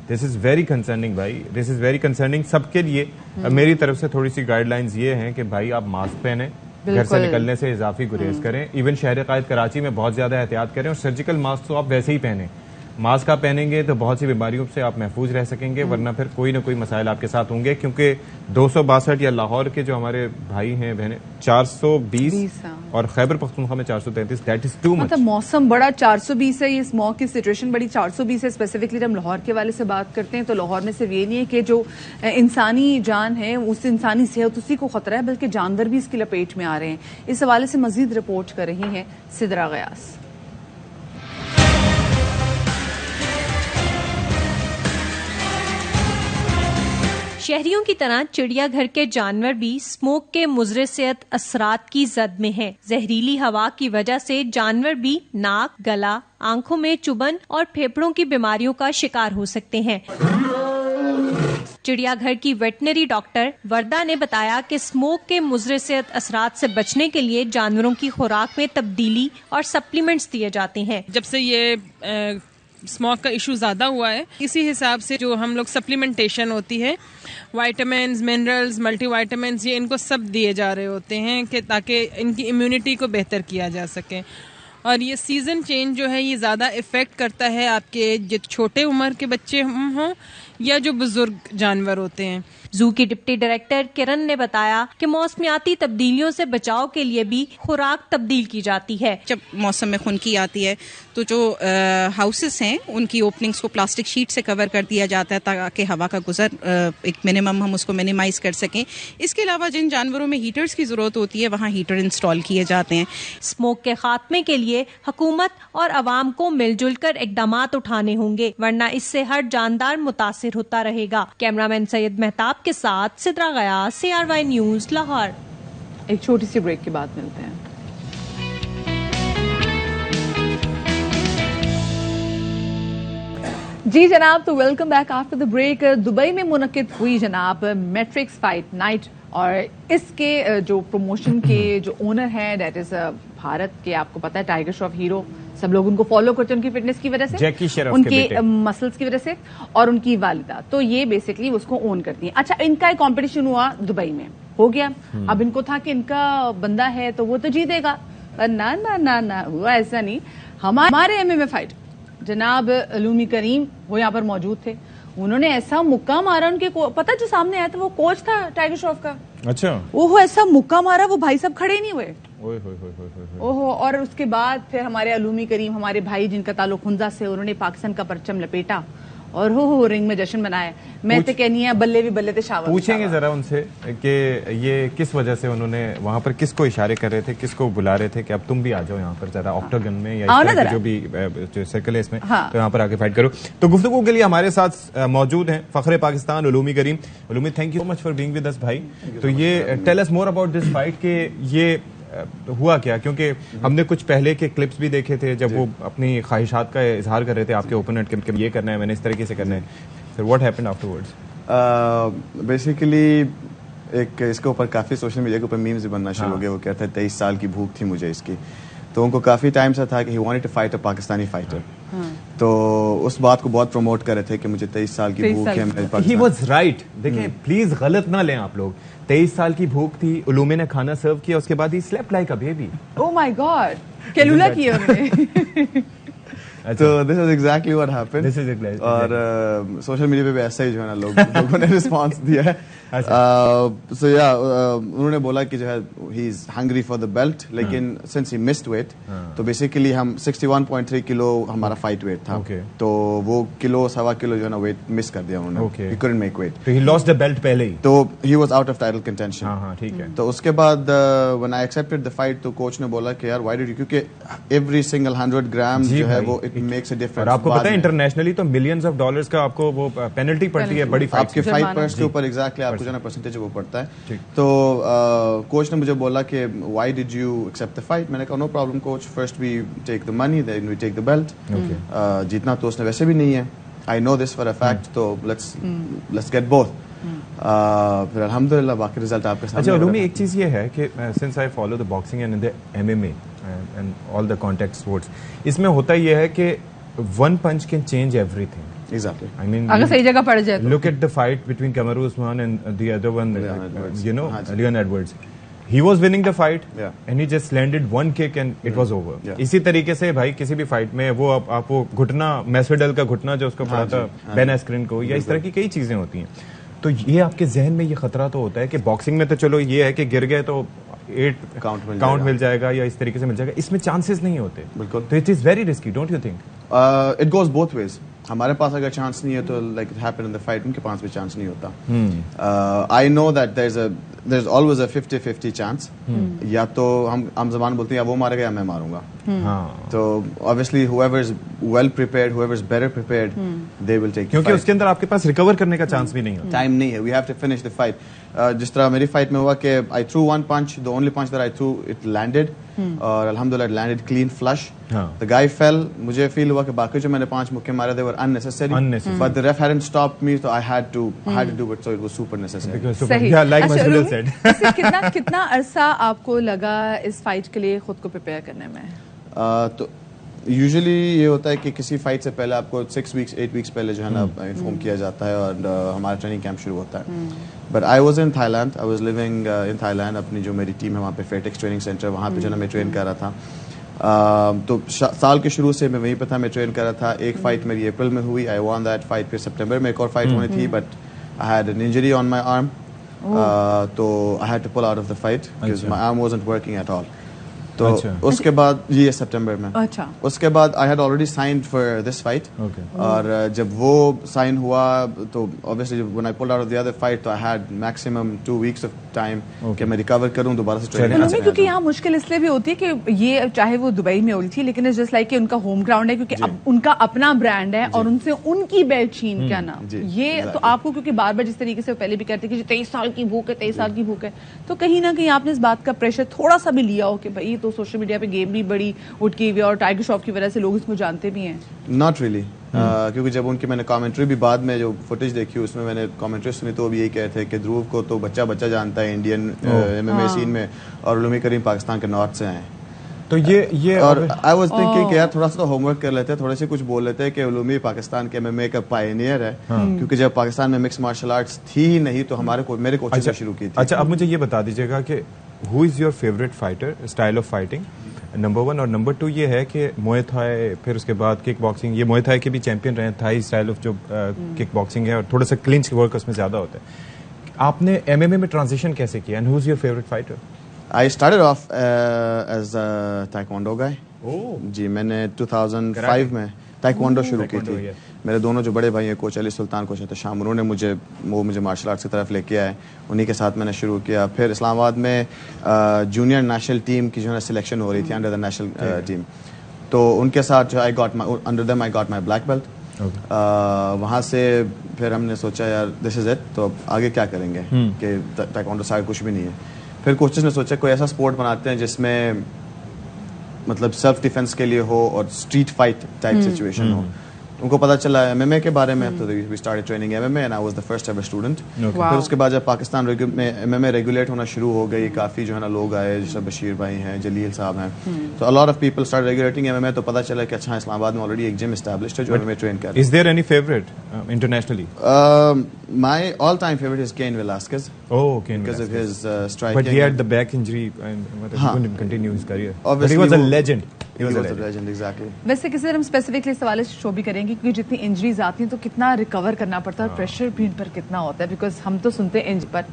This is very concerning भाई, दिस इज वेरी कंसर्निंग सबके लिए। मेरी तरफ से थोड़ी सी गाइडलाइंस ये हैं कि भाई आप मास्क पहने, घर से निकलने से इजाफी गुरेज करें, इवन शहर कायद कराची में बहुत ज्यादा एहतियात करें, और सर्जिकल मास्क तो आप वैसे ही पहने। मास्क आप पहनेंगे तो बहुत सी बीमारियों से आप महफूज रह सकेंगे, वरना फिर कोई ना कोई मसाइल आपके साथ होंगे, क्योंकि 262 या लाहौर के जो हमारे भाई हैं बहनें 420 और खैबर पख्तूनख्वा में 433, दैट इज टू मच। मतलब मौसम बड़ा 420 है, ये स्मॉग की सिचुएशन बड़ी 420 है। स्पेसिफिकली हम लाहौर के वाले से बात करते हैं तो लाहौर में सिर्फ ये नहीं है कि जो इंसानी जान है, उस इंसानी सेहत उसी को खतरा है, बल्कि जानवर भी इसकी लपेट में आ रहे हैं। इस हवाले से मजीद रिपोर्ट कर रही हैं सिदरा गयास। शहरियों की तरह चिड़ियाघर के जानवर भी स्मोक के मुज़र सेहत असरात की जद में हैं। जहरीली हवा की वजह से जानवर भी नाक, गला, आंखों में चुभन और फेफड़ों की बीमारियों का शिकार हो सकते हैं। चिड़ियाघर की वेटनरी डॉक्टर वर्दा ने बताया कि स्मोक के मुज़र सेहत असरात से बचने के लिए जानवरों की खुराक में तब्दीली और सप्लीमेंट्स दिए जाते हैं। जब से ये स्मोक का इशू ज़्यादा हुआ है, इसी हिसाब से जो हम लोग सप्लीमेंटेशन होती है, विटामिन्स, मिनरल्स, मल्टीविटामिन्स, ये इनको सब दिए जा रहे होते हैं कि ताकि इनकी इम्यूनिटी को बेहतर किया जा सके। और ये सीज़न चेंज जो है ये ज़्यादा इफ़ेक्ट करता है आपके जो छोटे उम्र के बच्चे हों या जो बुजुर्ग जानवर होते हैं। जू की डिप्टी डायरेक्टर किरण ने बताया कि मौसमियाती तब्दीलियों से बचाव के लिए भी खुराक तब्दील की जाती है। जब मौसम में खुनकी आती है तो जो हाउसेस हैं उनकी ओपनिंग्स को प्लास्टिक शीट से कवर कर दिया जाता है ताकि हवा का गुजर एक मिनिमम हम उसको मिनिमाइज कर सकें। इसके अलावा जिन जानवरों में हीटर्स की जरूरत होती है वहाँ हीटर इंस्टॉल किए जाते हैं। स्मोक के खात्मे के लिए हुकूमत और अवाम को मिलजुल कर इकदामात उठाने होंगे, वरना इससे हर जानदार मुतासिर होता रहेगा। कैमरामैन सैयद मेहताब के साथ सिद्रा गयास, CRY न्यूज, लाहौर। एक छोटी सी ब्रेक के बाद मिलते हैं। जी जनाब, तो welcome back after the break. Dubai में मुनक्किद हुई जनाब मैट्रिक्स फाइट नाइट, और इसके जो प्रमोशन के जो ओनर हैं दैट इज भारत के, आपको पता है टाइगर श्रॉफ हीरो, सब लोग उनको फॉलो करते हैं उनकी फिटनेस की वजह से, उनके मसल्स की वजह से, और उनकी वालिदा, तो ये बेसिकली उसको ओन करती हैं। अच्छा, इनका एक कॉम्पिटिशन हुआ दुबई में, हो गया। अब इनको था कि इनका बंदा है तो वो तो जीतेगा, पर ना ना ना ना हुआ ऐसा नहीं। हमारे MMA फाइट जनाब अलूमी करीम वो यहाँ पर मौजूद थे, उन्होंने ऐसा मुक्का मारा उनके पता जो सामने आया था वो कोच था टाइगर श्रॉफ का। अच्छा, ओहो ऐसा मुक्का मारा वो भाई साहब खड़े नहीं हुए। ओहो। ओहो। और उसके बाद फिर हमारे अलूमी करीम हमारे भाई जिनका ताल्लुक हुंजा से, उन्होंने पाकिस्तान का परचम लपेटा और हो रिंग में जश्न मनाया। मैं तो कहनी है बल्ले भी बल्ले थे शाबाश। पूछेंगे जरा उनसे कि ये किस वजह से उन्होंने वहां पर किसको इशारे कर रहे थे, किसको बुला रहे थे कि अब तुम भी आ जाओ यहाँ पर जरा ऑक्टागन में या इस तरह के जो भी जो सर्कल है इसमें, तो यहाँ पर आके फाइट करो। तो गुफ्तगू के लिए हमारे साथ मौजूद हैं फखरे Pakistan Ulumi Karim. Ulumi, thank you so much for being with us भाई। तो ये tell us more about this fight के ये हुआ क्या, क्योंकि हमने कुछ पहले के क्लिप्स भी देखे थे जब वो अपनी ख्वाहिशात का इजहार कर रहे थे आपके ओपोनेंट के ये करना है, मैंने इस तरीके से करना है। फिर व्हाट हैपेंड आफ्टरवर्ड्स? बेसिकली एक इसके ऊपर काफ़ी सोशल मीडिया के ऊपर मीम्स भी बनना शुरू हो गए। वो कहता है 23 साल की भूख थी मुझे इसकी। तो उनको काफ़ी टाइम से था कि he wanted to fight a Pakistani fighter. तो उस बात को बहुत प्रमोट कर रहे थे कि मुझे 23 साल की भूख है। He was right. देखें प्लीज गलत ना लें आप लोग। 23 साल की भूख थी, उलूमी ने खाना सर्व किया, उसके बाद ही slept like a baby. Oh my god, कैलुला किया उन्होंने। तो this is exactly what happened. और सोशल मीडिया पे भी ऐसा ही जो है ना लोगों ने रिस्पांस दिया है। सो या उन्होंने बोला कि जो है he is hungry for the belt, लेकिन सिंस ही मिस्ड वेट, तो बेसिकली हम 61.3 किलो हमारा फाइट वेट था। तो वो किलो सवा किलो जो है ना वेट मिस कर दिया उन्होंने। ही कुडंट मेक वेट, तो ही लॉस्ट द बेल्ट पहले ही, तो he was out of title contention. हां ठीक है। तो उसके बाद when I accepted the fight, तो कोच ने बोला कि यार व्हाई डिड यू, क्योंकि एवरी सिंगल 100 ग्राम जो है वो इट मेक्स अ डिफरेंस। और आपको पता है इंटरनेशनली तो मिलियंस ऑफ डॉलर्स का आपको वो पेनल्टी पड़ती है बड़ी फाइट आपके फाइट पर्स के ऊपर। एग्जैक्टली आपको जो ना परसेंटेज वो पड़ता है। तो कोच ने मुझे बोला कि why did you accept the fight. मैंने कहा no problem coach, first we take the money then we take the belt. जीतना तो उसने वैसे भी नहीं है, I know this for a fact, तो लेट्स गेट बोथ। फिर अल्हम्दुलिल्लाह बाकी रिजल्ट आपके सामने। अच्छा उलूमी, एक चीज ये है कि since I follow the boxing and the MMA and all the contact sports, इसमें होता ये है कि one punch can change everything. Exactly. I mean, अगर सही जगह पड़ जाए तो। Look at the fight between Kamaru Usman and the other one, you know, Leon Edwards. He was winning the fight, and he just landed one kick and it was over. इसी तरीके से भाई किसी भी फाइट में वो आप वो घुटना, मैसवेडल का घुटना जो उसको पड़ा था बेन एस्क्रिन को, या इस तरह की कई चीजें होती हैं। तो ये आपके जहन में ये खतरा तो होता है कि बॉक्सिंग में तो चलो ये है कि गिर गए तो 8 काउंट मिल जाएगा या इस तरीके से मिल जाएगा, इसमें चांसेस नहीं होते। बिल्कुल। तो it is very risky, don't you think? It goes both ways. हमारे पास अगर चांस नहीं है तो like it happened in the fight, उनके पास भी चांस नहीं होता। I know that there is always a 50-50 chance. या तो हम जबान बोलते हैं या वो मारेगा या मैं मारूंगा। तो obviously whoever is well prepared, whoever is better prepared, they will take, क्योंकि उसके अंदर आपके पास रिकवर करने का चांस भी नहीं होता, टाइम नहीं है। We have to finish the fight. जिस तरह मेरी फाइट में हुआ कि I threw one punch, the only punch that I threw it landed, और अल्हम्दुलिल्लाह it landed clean flush. The guy fell. मुझे फील हुआ कि बाकी जो मैंने 5 मुक्के मारे थे were unnecessary, but the ref hadn't stopped me, so I had to do it, so it was super necessary. सही। Yeah, like Masvidal said. कितना अरसा आपको लगा इस फाइट के लिए खुद को प्रिपेयर करने में? तो यूजुअली ये होता है कि किसी फाइट से पहले आपको 6 वीक्स 8 वीक्स पहले जो है ना इन्फॉर्म किया जाता है, और हमारा ट्रेनिंग कैंप शुरू होता है। But I was in Thailand, I was living in Thailand. अपनी जो मेरी टीम है वहाँ पे फेटेक्स ट्रेनिंग सेंटर, वहाँ पे जो ना मैं ट्रेन कर रहा था। तो साल के शुरू से मैं वहीं पे था, मैं ट्रेन कर रहा था। एक फाइट मेरी अप्रैल में हुई, आई वॉन दैट फाइट। फिर सितंबर में एक और फाइट होनी थी, but I had an injury on my arm, तो I had to pull out of the fight because my arm wasn't working at all. तो उसके बाद ये सितंबर में, अच्छा, उसके बाद I had already signed for this fight. और जब वो साइन हुआ तो obviously when I pulled out of the other fight, तो I had maximum 2 weeks of time कि मैं रिकवर करूं, दोबारा से ट्रेनिंग। क्योंकि यहाँ मुश्किल इसलिए भी होती है कि ये चाहे वो दुबई में हुई थी, लेकिन इट्स जस्ट लाइक कि उनका होम ग्राउंड है, क्योंकि उनका अपना ब्रांड है और उनसे उनकी बेल्ट छीन क्या ना ये तो आपको, क्योंकि बार बार जिस तरीके से पहले भी कहते कि 23 साल की भूख है, 23 साल की भूख है, तो कहीं ना कहीं आपने इस बात का प्रेशर थोड़ा सा भी लिया हो कि भाई तो सोशल मीडिया पे गेम भी बड़ी उठ की हुई और टाइगर श्रॉफ की वजह से लोग इसको जानते भी हैं। नॉट रियली, क्योंकि जब उनकी मैंने कमेंट्री भी बाद में जो फुटेज देखी उसमें मैंने कमेंट्री सुनी तो वो भी यही कहते हैं कि ध्रुव को तो बच्चा जानता है इंडियन MMA सीन में, और उलूमी करीम पाकिस्तान के नॉर्थ से आए हैं। तो ये और आई वाज थिंकिंग कि यार थोड़ा सा तो होमवर्क कर लेते हैं, थोड़े से कुछ बोल लेते हैं कि उलूमी पाकिस्तान के MMA का पायनियर है। क्योंकि जब पाकिस्तान में मिक्स मार्शल आर्ट्स थी ही नहीं, तो मेरे कोचिंग से शुरू की थी। अच्छा, अब मुझे ये बता दीजिएगा कि who is your favourite fighter, style of fighting, number 1 और नंबर 2 ये है कि मुए थाई, फिर उसके बाद किक बॉक्सिंग, ये मुए थाई के भी चैंपियन रहे, थाई स्टाइल ऑफ जो किक बॉक्सिंग है और थोड़ा सा क्लिंच वर्क उसमें ज़्यादा होता है। आपने MMA में ट्रांजिशन कैसे किया and who is your favourite fighter? I started off as a taekwondo guy. जी, मैंने 2005 में taekwondo शुरू की थी। मेरे दोनों जो बड़े भाई हैं, कोच अली सुल्तान, कोच शाम, उन्होंने मुझे मार्शल आर्ट्स की तरफ लेके आए, उन्हीं के साथ मैंने शुरू किया। फिर इस्लामाबाद में जूनियर नेशनल टीम की जो है सिलेक्शन हो रही थी, अंडर द नेशनल टीम, तो उनके साथ जो under them I got my black belt. वहाँ से फिर हमने सोचा यार दिस इज इट, तो आगे क्या करेंगे कि taekwondo साइड कुछ भी नहीं है। फिर कोचेस ने सोचा कोई ऐसा स्पोर्ट बनाते हैं जिसमें मतलब सेल्फ डिफेंस के लिए हो और स्ट्रीट फाइट टाइप सिचुएशन हो। उनको पता चला MMA के बारे में, तो we started training MMA and I was the first ever student. फिर उसके बाद जब पाकिस्तान में MMA रेगुलेट होना शुरू हो गई, काफ़ी जो है ना लोग आए, जैसे बशीर भाई हैं, जलील साहब हैं, तो a lot of people start regulating MMA। तो पता चला कि अच्छा इस्लामाबाद में ऑलरेडी एक जिम एस्टैब्लिश्ड है जो MMA ट्रेन कर रहा है। Is there any favourite internationally? My all time favourite is Cain Velasquez. Oh, Cain because of Velasquez. his striking. But he had the back injury and he couldn't continue his career. Obviously But he was a वो- legend. He was a legend, exactly. वैसे किसी दिन हम specifically इस सवाल से show भी करेंगे क्योंकि जितनी इंजरीज आती हैं तो कितना रिकवर करना पड़ता है और प्रेशर भी इन पर कितना होता है, बिकॉज हम तो सुनते हैं पर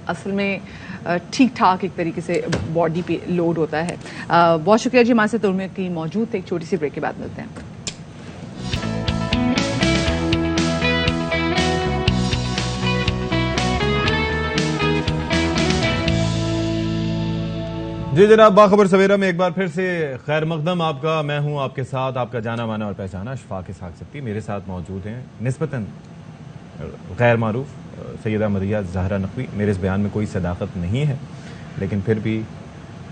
असल में ठीक ठाक एक तरीके से बॉडी पे लोड होता है। बहुत शुक्रिया जी, हमारे साथ उर्मी की मौजूद थे। एक छोटी सी ब्रेक के बाद मिलते हैं। जी जनाब, बाखबर सवेरा में एक बार फिर से खैर मकदम आपका। मैं हूं आपके साथ, आपका जाना माना और पहचाना शफाक इसहाक सिप्ती। मेरे साथ मौजूद हैं निस्बतन गैर मारूफ सैयदा मरिया ज़हरा नकवी। मेरे इस बयान में कोई सदाकत नहीं है, लेकिन फिर भी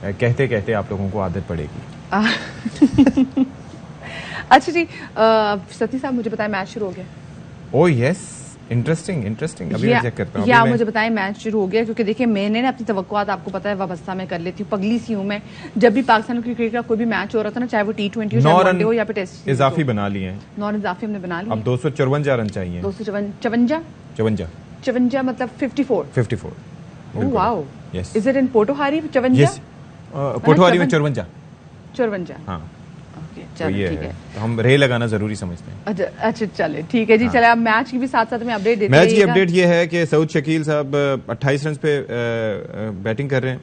कहते कहते आप लोगों को आदत पड़ेगी। अच्छा जी, सती साहब मुझे बताएं, मैच शुरू हो गया? ओह यस, इंटरेस्टिंग अभी मैं चेक करता हूं। या मुझे बताएं मैच शुरू हो गया, क्योंकि देखिए मैंने ना अपनी तवक्कुआत आपको पता है वाबस्ता में कर लेती हूँ, पगली सी हूँ मैं। जब भी पाकिस्तान क्रिकेट का कोई भी मैच हो रहा था ना, चाहे वो T20 हो, चाहे वनडे हो या फिर टेस्ट, इजाफी बना लिए हैं। 9 इजाफी हमने बना लिए। अब 254 रन चाहिए। 254 मतलब 54। Oh wow, yes. Is it in Pothohari 54? Yes, Pothohari में 54। हाँ, तो ये ठीक है, है। तो हम रे लगाना जरूरी समझते हैं। अच्छा चले ठीक है जी। चले अब मैच की भी साथ साथ में अपडेट देते हैं। मैच की अपडेट ये है कि सऊद शकील साहब 28 रन पे बैटिंग कर रहे हैं,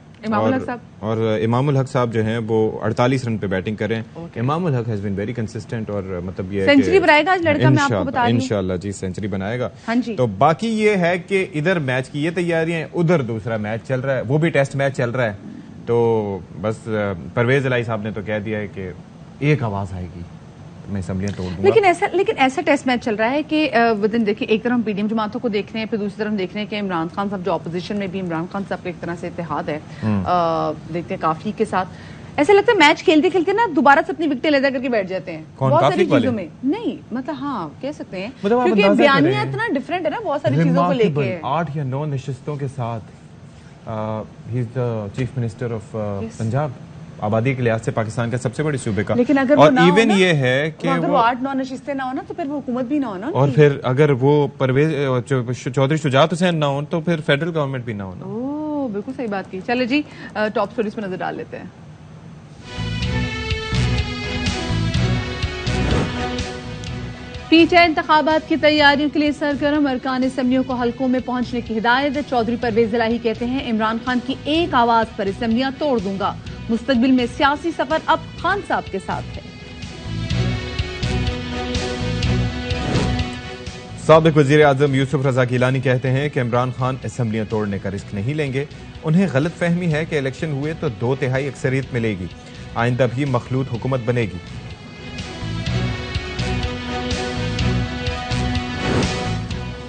और इमामुल हक साहब जो हैं वो 48 रन पे बैटिंग कर रहे हैं। Imamul Haq has been very consistent, और मतलब ये सेंचुरी बनाएगा आज लड़का, मैं आपको बता रही हूं। इंशाल्लाह जी सेंचुरी बनाएगा। हाँ जी। तो बाकी ये है कि इधर मैच की ये तैयारियां हैं, उधर दूसरा मैच चल रहा है, वो भी टेस्ट मैच चल रहा है। तो बस परवेज इलाही साहब ने तो कह दिया है कि एक आवाज आएगी तो मैं असम्बलियां तोड़ दूंगा। लेकिन ऐसा टेस्ट मैच चल रहा है कि विदिन, देखिए एक तरफ हम पीडीएम जमातों को देख रहे हैं, फिर दूसरी तरफ देख रहे हैं कि इमरान खान साहब जो ऑपोजिशन में भी, इमरान खान साहब का एक तरह से इत्तेहाद है, देखते हैं काफी के साथ। ऐसा लगता है मैच खेलते खेलते ना दोबारा से अपनी विकेटें अलग करके बैठ जाते हैं बहुत सारी चीजों में। नहीं मतलब हाँ कह सकते हैं, क्योंकि बयानिया इतना डिफरेंट है ना बहुत सारी चीजों को लेके। 8 या 9 नशिस्तों के साथ he is the chief minister of Punjab, आबादी के लिहाज से पाकिस्तान का सबसे बड़े सूबे का। लेकिन अगर और इवन ये है कि अगर वो 8-9 नशिस्तें ना हो ना, तो फिर वो हुकूमत भी ना हो ना, और फिर अगर वो परवेज चौधरी शुजात हुसैन ना हो तो फिर फेडरल गवर्नमेंट भी ना हो ना। ओह बिल्कुल सही बात की। चले जी टॉप स्टोरीज पे नजर डाल लेते हैं। पीटीआई इंतखाबात की तैयारियों के लिए सरगर्म, अरकान असम्बलियों को हलकों में पहुंचने की हिदायत। चौधरी परवेज इलाही कहते हैं इमरान खान की एक आवाज पर असम्बलियां तोड़ दूंगा। मुस्तकबिल में सियासी सफर अब खान साहब के साथ है। साबिक वजीर आजम यूसुफ रजा गिलानी कहते हैं कि इमरान खान असम्बलियां तोड़ने का रिस्क नहीं लेंगे। उन्हें गलत फहमी है कि इलेक्शन हुए तो 2/3 अक्सरियत मिलेगी, आइंदा भी मखलूत हुकूमत बनेगी।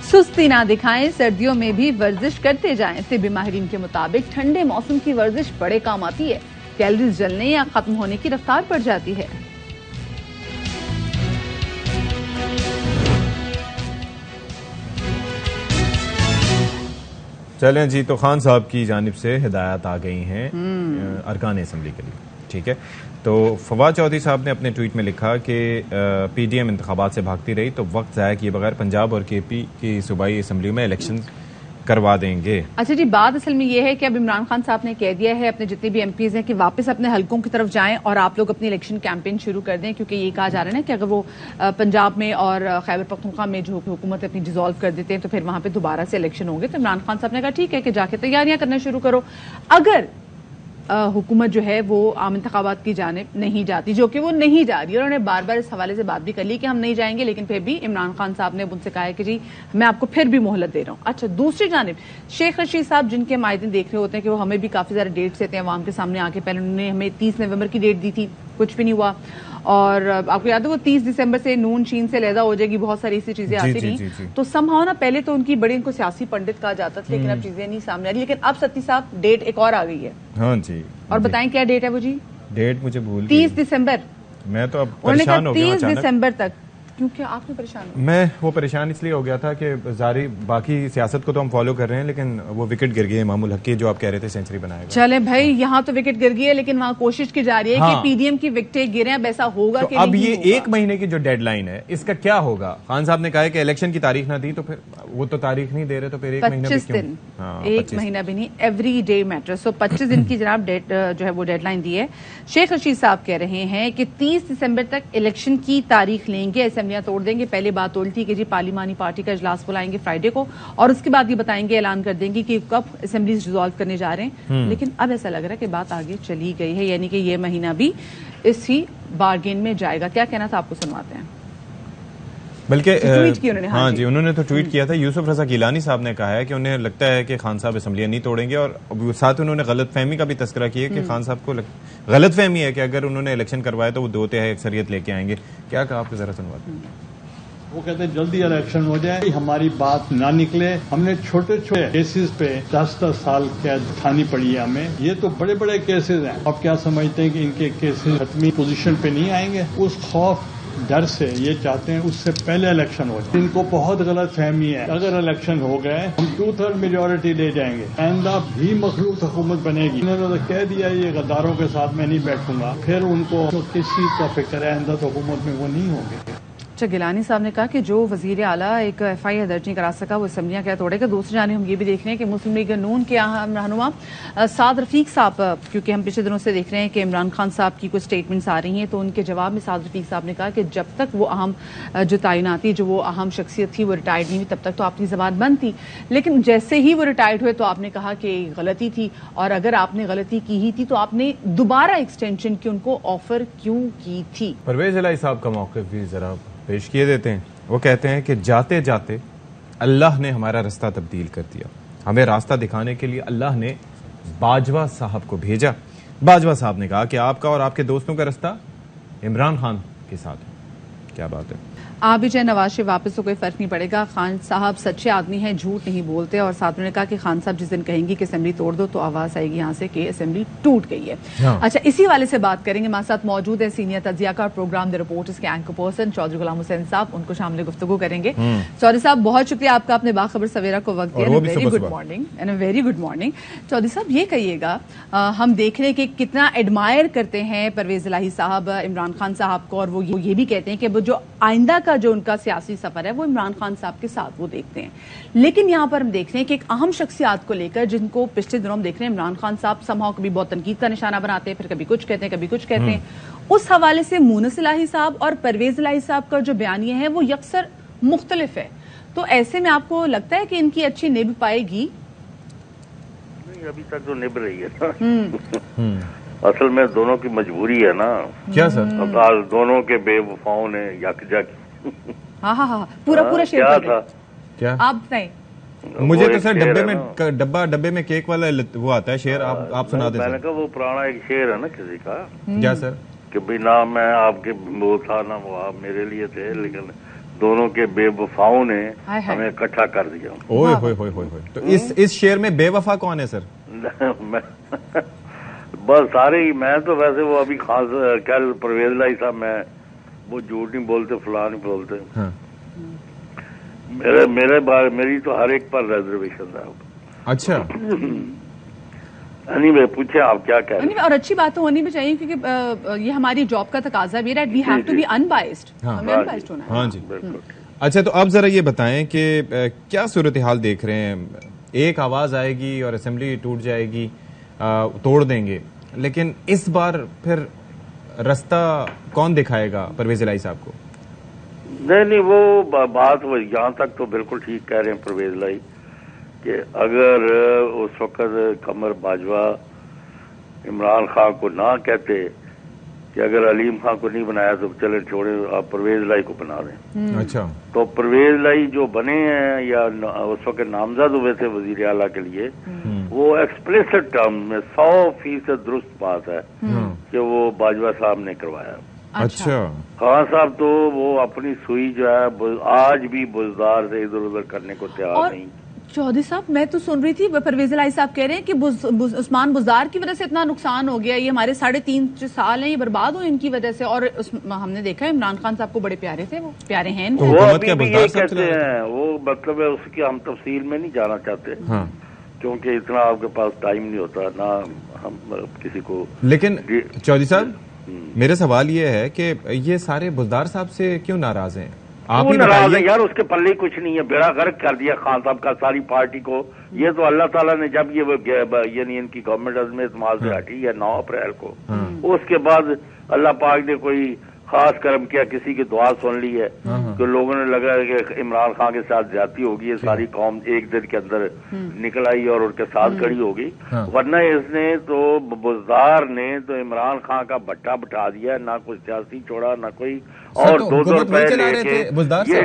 सुस्ती ना दिखाएं, सर्दियों में भी वर्जिश करते जाएं। तिब्बी माहिरीन के मुताबिक ठंडे मौसम की वर्जिश बड़े काम आती है। कैलोरीज जलने या खत्म होने की रफ्तार बढ़ जाती है। चलें जी, तो खान साहब की जानिब से हिदायत आ गई हैं अरकान असम्बली के लिए, ठीक है। तो फवाद चौधरी साहब ने अपने ट्वीट में लिखा कि पीडीएम इंतखाबात से भागती रही तो वक्त ज़ाया किए बगैर पंजाब और केपी की सूबाई असम्बली में इलेक्शन करवा देंगे। अच्छा जी, बात असल में ये है कि अब इमरान खान साहब ने कह दिया है अपने जितने भी एमपीज हैं कि वापस अपने हलकों की तरफ जाएं और आप लोग अपनी इलेक्शन कैंपेन शुरू कर दें, क्योंकि ये कहा जा रहा है ना कि अगर वो पंजाब में और खैबर पख्तूनख्वा में जो हुकूमत अपनी डिसॉल्व कर देते हैं तो फिर वहां पे दोबारा से इलेक्शन होंगे। तो इमरान खान साहब ने कहा ठीक है कि जाके तैयारियां करना शुरू करो। अगर हुकूमत जो है वो आम इंतखाबात की जानिब नहीं जाती, जो कि वो नहीं जा रही है, उन्होंने बार बार इस हवाले से बात भी कर ली कि हम नहीं जाएंगे, लेकिन फिर भी इमरान खान साहब ने उनसे कहा है कि जी मैं आपको फिर भी मोहलत दे रहा हूं। अच्छा, दूसरी जानिब शेख रशीद साहब, जिनके हम आए दिन देख रहे होते हैं कि वो हमें भी काफी सारे डेट्स देते हैं अवाम के सामने आके, पहले उन्होंने हमें 30 नवंबर की डेट दी थी, कुछ भी नहीं हुआ, और आपको याद है वो 30 दिसंबर से नून शीन से लहदा हो जाएगी, बहुत सारी ऐसी चीजें आती रही। तो समहाउ ना पहले तो उनकी बड़ी इनको सियासी पंडित कहा जाता था, लेकिन अब चीजें नहीं सामने आ रही। लेकिन अब सत्ती साहब डेट एक और आ गई है। हाँ जी, और बताएं क्या डेट है वो जी? डेट मुझे भूल 30 दिसंबर। मैं तो अब परेशान हो गया 30 दिसंबर तक। क्योंकि आपने परेशान हो? मैं वो परेशान इसलिए हो गया था कि जारी बाकी सियासत को तो हम फॉलो कर रहे हैं, लेकिन वो विकेट गिर गई है इमामुल हक की, जो आप कह रहे थे सेंचुरी बनाएगा। चले भाई, यहाँ तो विकेट गिर गई है, लेकिन वहाँ कोशिश की जा रही है कि पीडीएम की विकेटें गिरे। अब ऐसा होगा तो कि अब नहीं ये होगा? 1 महीने की जो डेडलाइन है इसका क्या होगा? खान साहब ने कहा है कि इलेक्शन की तारीख ना दी, तो फिर वो तो तारीख नहीं दे रहे, तो फिर 1 महीना भी 25 क्यों? दिन, हाँ, 1 महीना भी नहीं, एवरी डे मैटर। सो 25 दिन की जनाब डेट जो है वो डेडलाइन दी है। शेख रशीद साहब कह रहे हैं कि 30 दिसंबर तक इलेक्शन की तारीख लेंगे, असेंबलियां तोड़ देंगे। पहले बात तोड़ी थी कि जी पार्लिमानी पार्टी का इजलास बुलाएंगे फ्राइडे को, और उसके बाद ये बताएंगे, ऐलान कर देंगे कि कब असेंबलीज डिसॉल्व करने जा रहे हैं। लेकिन अब ऐसा लग रहा है कि बात आगे चली गई है, यानी कि ये महीना भी इसी बार्गेन में जाएगा। क्या कहना था, आपको सुनवाते हैं। बल्कि ट्वीट किया उन्होंने। हाँ जी, उन्होंने तो ट्वीट किया था। यूसुफ रजा गिलानी साहब ने कहा है कि उन्हें लगता है कि खान साहब असेंबलियां नहीं तोड़ेंगे, और साथ उन्होंने गलतफहमी का भी तस्करा किया कि खान साहब को गलतफहमी है कि अगर उन्होंने इलेक्शन करवाया तो वो 2/3 अक्सरियत लेके आएंगे। क्या कहा, आपको जरा सुनवाते हैं। वो कहते हैं जल्दी इलेक्शन हो जाए, हमारी बात ना निकले। हमने छोटे छोटे केसेस पे 10-10 साल कैद खानी पड़ी है हमें। ये तो बड़े बड़े केसेस हैं। आप क्या समझते हैं कि इनके केसेस खत्मी पोजीशन पे नहीं आएंगे? उस खौफ डर से ये चाहते हैं उससे पहले इलेक्शन हो जाए। इनको बहुत गलत फहमी है, अगर इलेक्शन हो गए हम 2/3 मेजोरिटी ले जाएंगे, आइंदा भी मखलूक हुकूमत बनेगी। इन्होंने तो कह दिया ये गद्दारों के साथ मैं नहीं बैठूंगा, फिर उनको तो किस चीज का फिक्र है, आइंदा तो हुकूमत में वो नहीं होंगे। अच्छा, गिलानी साहब ने कहा कि जो वजीर आला एक FIR दर्ज नहीं करा सका वो असेंबलियां क्या तोड़ेगा। दूसरी जानिब हम ये भी देख रहे हैं कि मुस्लिम लीग नून के अहम रहनुमा साद रफीक साहब, क्योंकि हम पिछले दिनों से देख रहे हैं कि इमरान खान साहब की कुछ स्टेटमेंट्स आ रही हैं, तो उनके जवाब में साद रफीक साहब ने कहा कि जब तक वो अहम जो तैनाती, जो वो अहम शख्सियत थी वो रिटायर्ड नहीं हुई, तब तक तो आपकी जबान बंद थी। लेकिन जैसे ही वो रिटायर्ड हुए तो आपने कहा कि गलती थी, और अगर आपने गलती की ही थी तो आपने दोबारा एक्सटेंशन की उनको ऑफर क्यों की थी? परवेज इलाही साहब का मौक़िफ़ भी जरा पेश किए देते हैं। वो कहते हैं कि जाते जाते अल्लाह ने हमारा रास्ता तब्दील कर दिया, हमें रास्ता दिखाने के लिए अल्लाह ने बाजवा साहब को भेजा। बाजवा साहब ने कहा कि आपका और आपके दोस्तों का रास्ता इमरान खान के साथ है। क्या बात है। आप भी चाहे नवाज शरीफ वापस तो कोई फर्क नहीं पड़ेगा, खान साहब सच्चे आदमी हैं, झूठ नहीं बोलते। और साथ में कहा कि खान साहब जिस दिन कहेंगे कि असेंबली तोड़ दो तो आवाज आएगी यहाँ से कि असेंबली टूट गई है। हाँ। अच्छा, इसी वाले से बात करेंगे। हमारे साथ मौजूद है सीनियर तज्जियाकार प्रोग्राम द रिपोर्टर्स के एंकर पर्सन चौधरी गुलाम हुसैन साहब, उनको शामिल गुफ्तगू करेंगे। चौधरी साहब, बहुत शुक्रिया आपका, आपने बाखबर सवेरा को वक्त दिया। Very good morning and very good morning. Chaudhry साहब, ये कहिएगा, हम देख रहे हैं कि कितना एडमायर करते हैं परवेज इलाही साहब इमरान खान साहब को, और वो ये भी कहते हैं कि वो जो आइंदा का जो उनका सियासी सफर है वो इमरान खान साहब के साथ वो देखते हैं। लेकिन यहां पर हम देख रहे हैं कि एक अहम शख्सियत को लेकर, जिनको पिछले दिनों हम देख रहे हैं इमरान खान साहब समहाउ कभी बहुत तनकीद का निशाना बनाते हैं, फिर कभी कुछ कहते हैं, कभी कुछ कहते हैं। उस हवाले से मुनस इलाही साहब और परवेज इलाही साहब का जो बयानिए है वो यकसर मुख्तलिफ है। तो ऐसे में आपको लगता है कि इनकी अच्छी निभ पाएगी? नहीं, अभी तक तो निभ रही है। असल में दोनों की मजबूरी है ना। क्या सर? दोनों के बेवफाओं ने यकजा हाँ, पूरा शेर क्या था? क्या आप बताएं। मुझे तो सर डब्बे में केक वाला वो आता है शेर, आप सुना दें। मैंने कहा वो पुराना एक शेर है ना किसी का। क्या सर? कि भी ना मैं आपके वो था ना वो आप मेरे लिए थे, लेकिन दोनों के बेवफाओं ने हमें इकट्ठा कर दिया। ओए होए होए होए। तो इस शेर में बेवफा कौन है सर? बस सारे ही। मैं तो वैसे वो अभी खास कल परवेज इलाही साहब, मैं वो झूठ नहीं बोलते, फला नहीं बोलते। हाँ। मेरी तो हर एक पर रिजर्वेशन है। अच्छा। एनीवे, पूछे आप क्या कह रहे हैं। और अच्छी बात तो होनी भी चाहिए, क्योंकि ये हमारी जॉब का तकाजा भी है। We have to be unbiased. हमें अनबाइस्ड होना है। हाँ जी। अच्छा, तो अब जरा ये बताएं कि क्या सूरत हाल देख रहे हैं एक आवाज आएगी और असेंबली टूट जाएगी, तोड़ देंगे। लेकिन इस बार फिर रास्ता कौन दिखाएगा परवेज इलाही साहब को? नहीं, वो बात वो यहाँ तक तो बिल्कुल ठीक कह रहे हैं परवेज इलाही कि अगर उस वक्त कमर बाजवा इमरान खान को ना कहते कि अगर अलीम खान को नहीं बनाया तो चले छोड़े, आप परवेज इलाही को बना दें। अच्छा, तो परवेज इलाही जो बने हैं या उस वक्त नामजद हुए थे वजीर आला के लिए, वो एक्सप्लिसिट टर्म में 100% दुरुस्त बात है कि वो बाजवा साहब ने करवाया। अच्छा, खान साहब तो वो अपनी सुई जो है आज भी बुजदार से इधर उधर करने को तैयार नहीं। चौधरी साहब, मैं तो सुन रही थी परवेज इलाही साहब कह रहे हैं कि उस्मान बुज़दार की वजह से इतना नुकसान हो गया, ये हमारे 3.5 साल हैं ये बर्बाद हुए इनकी वजह से। और हमने देखा है इमरान खान साहब को बड़े प्यारे थे, वो प्यारे हैं वो अभी भी ये कहते हैं, वो मतलब है उसकी हम तफसील में नहीं जाना चाहते क्योंकि इतना आपके पास टाइम नहीं होता ना हम किसी को। लेकिन चौधरी साहब, मेरा सवाल ये है कि ये सारे बुज़दार साहब से क्यों नाराज हैं? आप ही नाराज है यार, उसके पल्ले कुछ नहीं है, बेड़ा गर्क कर दिया खान साहब का सारी पार्टी को। ये तो अल्लाह ताला ने जब यानी इनकी गवर्नमेंट अज़्म इस्तेमाल से हटी है 9 अप्रैल को, उसके बाद अल्लाह पाक ने कोई खास कर्म किया, किसी की दुआ सुन ली है तो लोगों ने लगा कि इमरान खान के साथ ज्यादती होगी, ये सारी कौम एक दिन के अंदर निकल आई और उनके साथ खड़ी होगी। वरना इसने तो बुज़दार ने तो इमरान खान का भट्टा बिठा दिया, ना कुछ सियासी छोड़ा ना कोई, और 200 रुपए लेके ये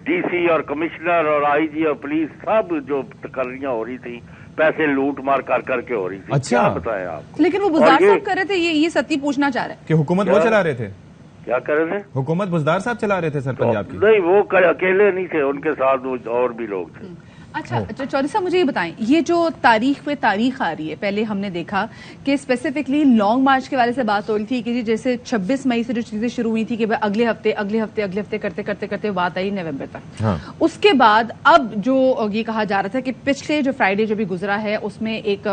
डीसी और कमिश्नर और आईजी और पुलिस सब जो तकर्रियां हो रही थी पैसे लूट मार कर करके हो रही थी। अच्छा, क्या बताएं आप? लेकिन वो बुज़दार साहब कर रहे थे, ये सती पूछना चाह रहे हैं कि हुकूमत वो चला रहे थे। क्या कर रहे थे? हुकूमत बुज़दार साहब चला रहे थे सर पंजाब की? नहीं, वो अकेले नहीं थे, उनके साथ और भी लोग थे। अच्छा, चौधरी साहब मुझे ये बताएं, ये जो तारीख पे तारीख आ रही है, पहले हमने देखा कि स्पेसिफिकली लॉन्ग मार्च के बारे से बात हो रही थी कि जी जैसे 26 मई से जो चीजें शुरू हुई थी कि अगले हफ्ते करते करते करते बात आई नवंबर तक। हाँ। उसके बाद अब जो ये कहा जा रहा था कि पिछले जो फ्राइडे जो भी गुजरा है उसमें एक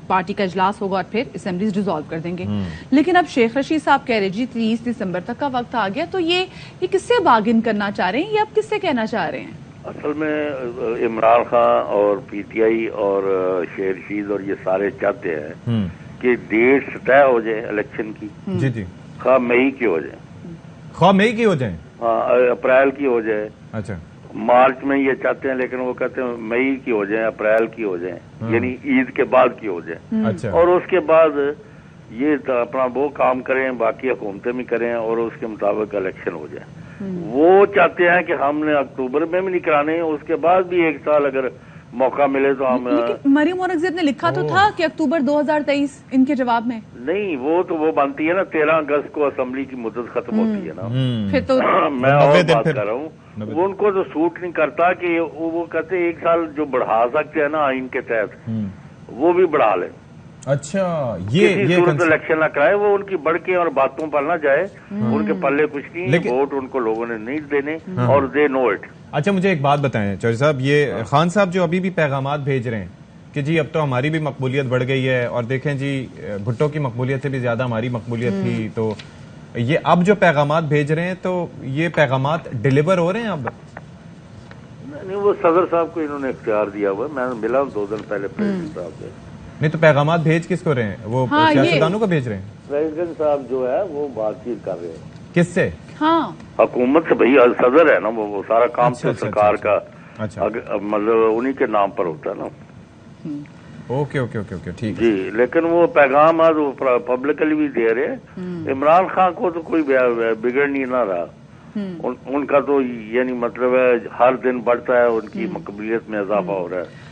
पार्टी का इजलास होगा और फिर असेंबलीज डिसॉल्व कर देंगे। लेकिन अब शेख रशीद साहब कह रहे जी 30 दिसंबर तक का वक्त आ गया, तो ये किससे बार्गेन करना चाह रहे हैं, ये आप किससे कहना चाह रहे हैं? असल में इमरान खान और पीटीआई और शेख रशीद और ये सारे चाहते हैं कि डेट तय हो जाए इलेक्शन की। जी जी, ख्वाह मई की हो जाए, ख्वाह मई की हो जाए, हाँ अप्रैल की हो जाए। अच्छा, मार्च में ये चाहते हैं लेकिन वो कहते हैं मई की हो जाए, अप्रैल की हो जाए, यानी ईद के बाद की हो जाए। अच्छा, और उसके बाद ये अपना वो काम करें, बाकी हुकूमतें भी करें और उसके मुताबिक इलेक्शन हो जाए। वो चाहते हैं कि हमने अक्टूबर में भी नहीं कराने, उसके बाद भी 1 साल अगर मौका मिले तो हम। लेकिन मरियम औरंगजेब ने लिखा तो था कि अक्टूबर 2023 इनके जवाब में। नहीं, वो बनती है ना 13 अगस्त को असेंबली की मुद्दत खत्म होती है ना, फिर तो मैं और बात कर रहा हूँ, उनको तो सूट नहीं करता कि वो कहते 1 साल जो बढ़ा सकते हैं ना आइन के तहत वो भी बढ़ा लें। अच्छा, ये सूरत इलेक्शन ना कराए, वो उनकी बढ़के और बातों पर ना जाए, उनके पल्ले कुछ नहीं, वोट उनको लोगों ने नहीं देने और दे नो इट। अच्छा, मुझे एक बात बताएं चौधरी साहब, ये खान साहब जो अभी भी पैगामात भेज रहे हैं कि जी अब तो हमारी भी मकबूलियत बढ़ गई है और देखें जी भुट्टो की मकबूलियत से भी ज्यादा हमारी मकबूलियत थी, तो ये अब जो पैगामात भेज रहे हैं तो ये पैगामात डिलीवर हो रहे हैं अब? नहीं, वो सदर साहब को इन्होंने इख्तियार दिया हुआ, मैं मिला 2 दिन पहले प्रेसिडेंट साहब से। नहीं तो पैगामात भेज किसको रहे हैं? वो सियासतदानों को भेज रहे हैं? प्रेसिडेंट साहब जो है वो बातचीत कर रहे हैं। किससे? हाँ, हुकूमत से। भैया सदर है ना, वो सारा काम तो सरकार का मतलब उन्हीं के नाम पर होता है ना। ओके ओके ओके ओके, ठीक जी। लेकिन वो पैगाम आज पब्लिकली भी दे रहे हैं। इमरान खान को तो कोई बिगड़ नहीं ना रहा, उनका तो यानी मतलब है हर दिन बढ़ता है, उनकी मकबूलियत में इजाफा हो रहा है।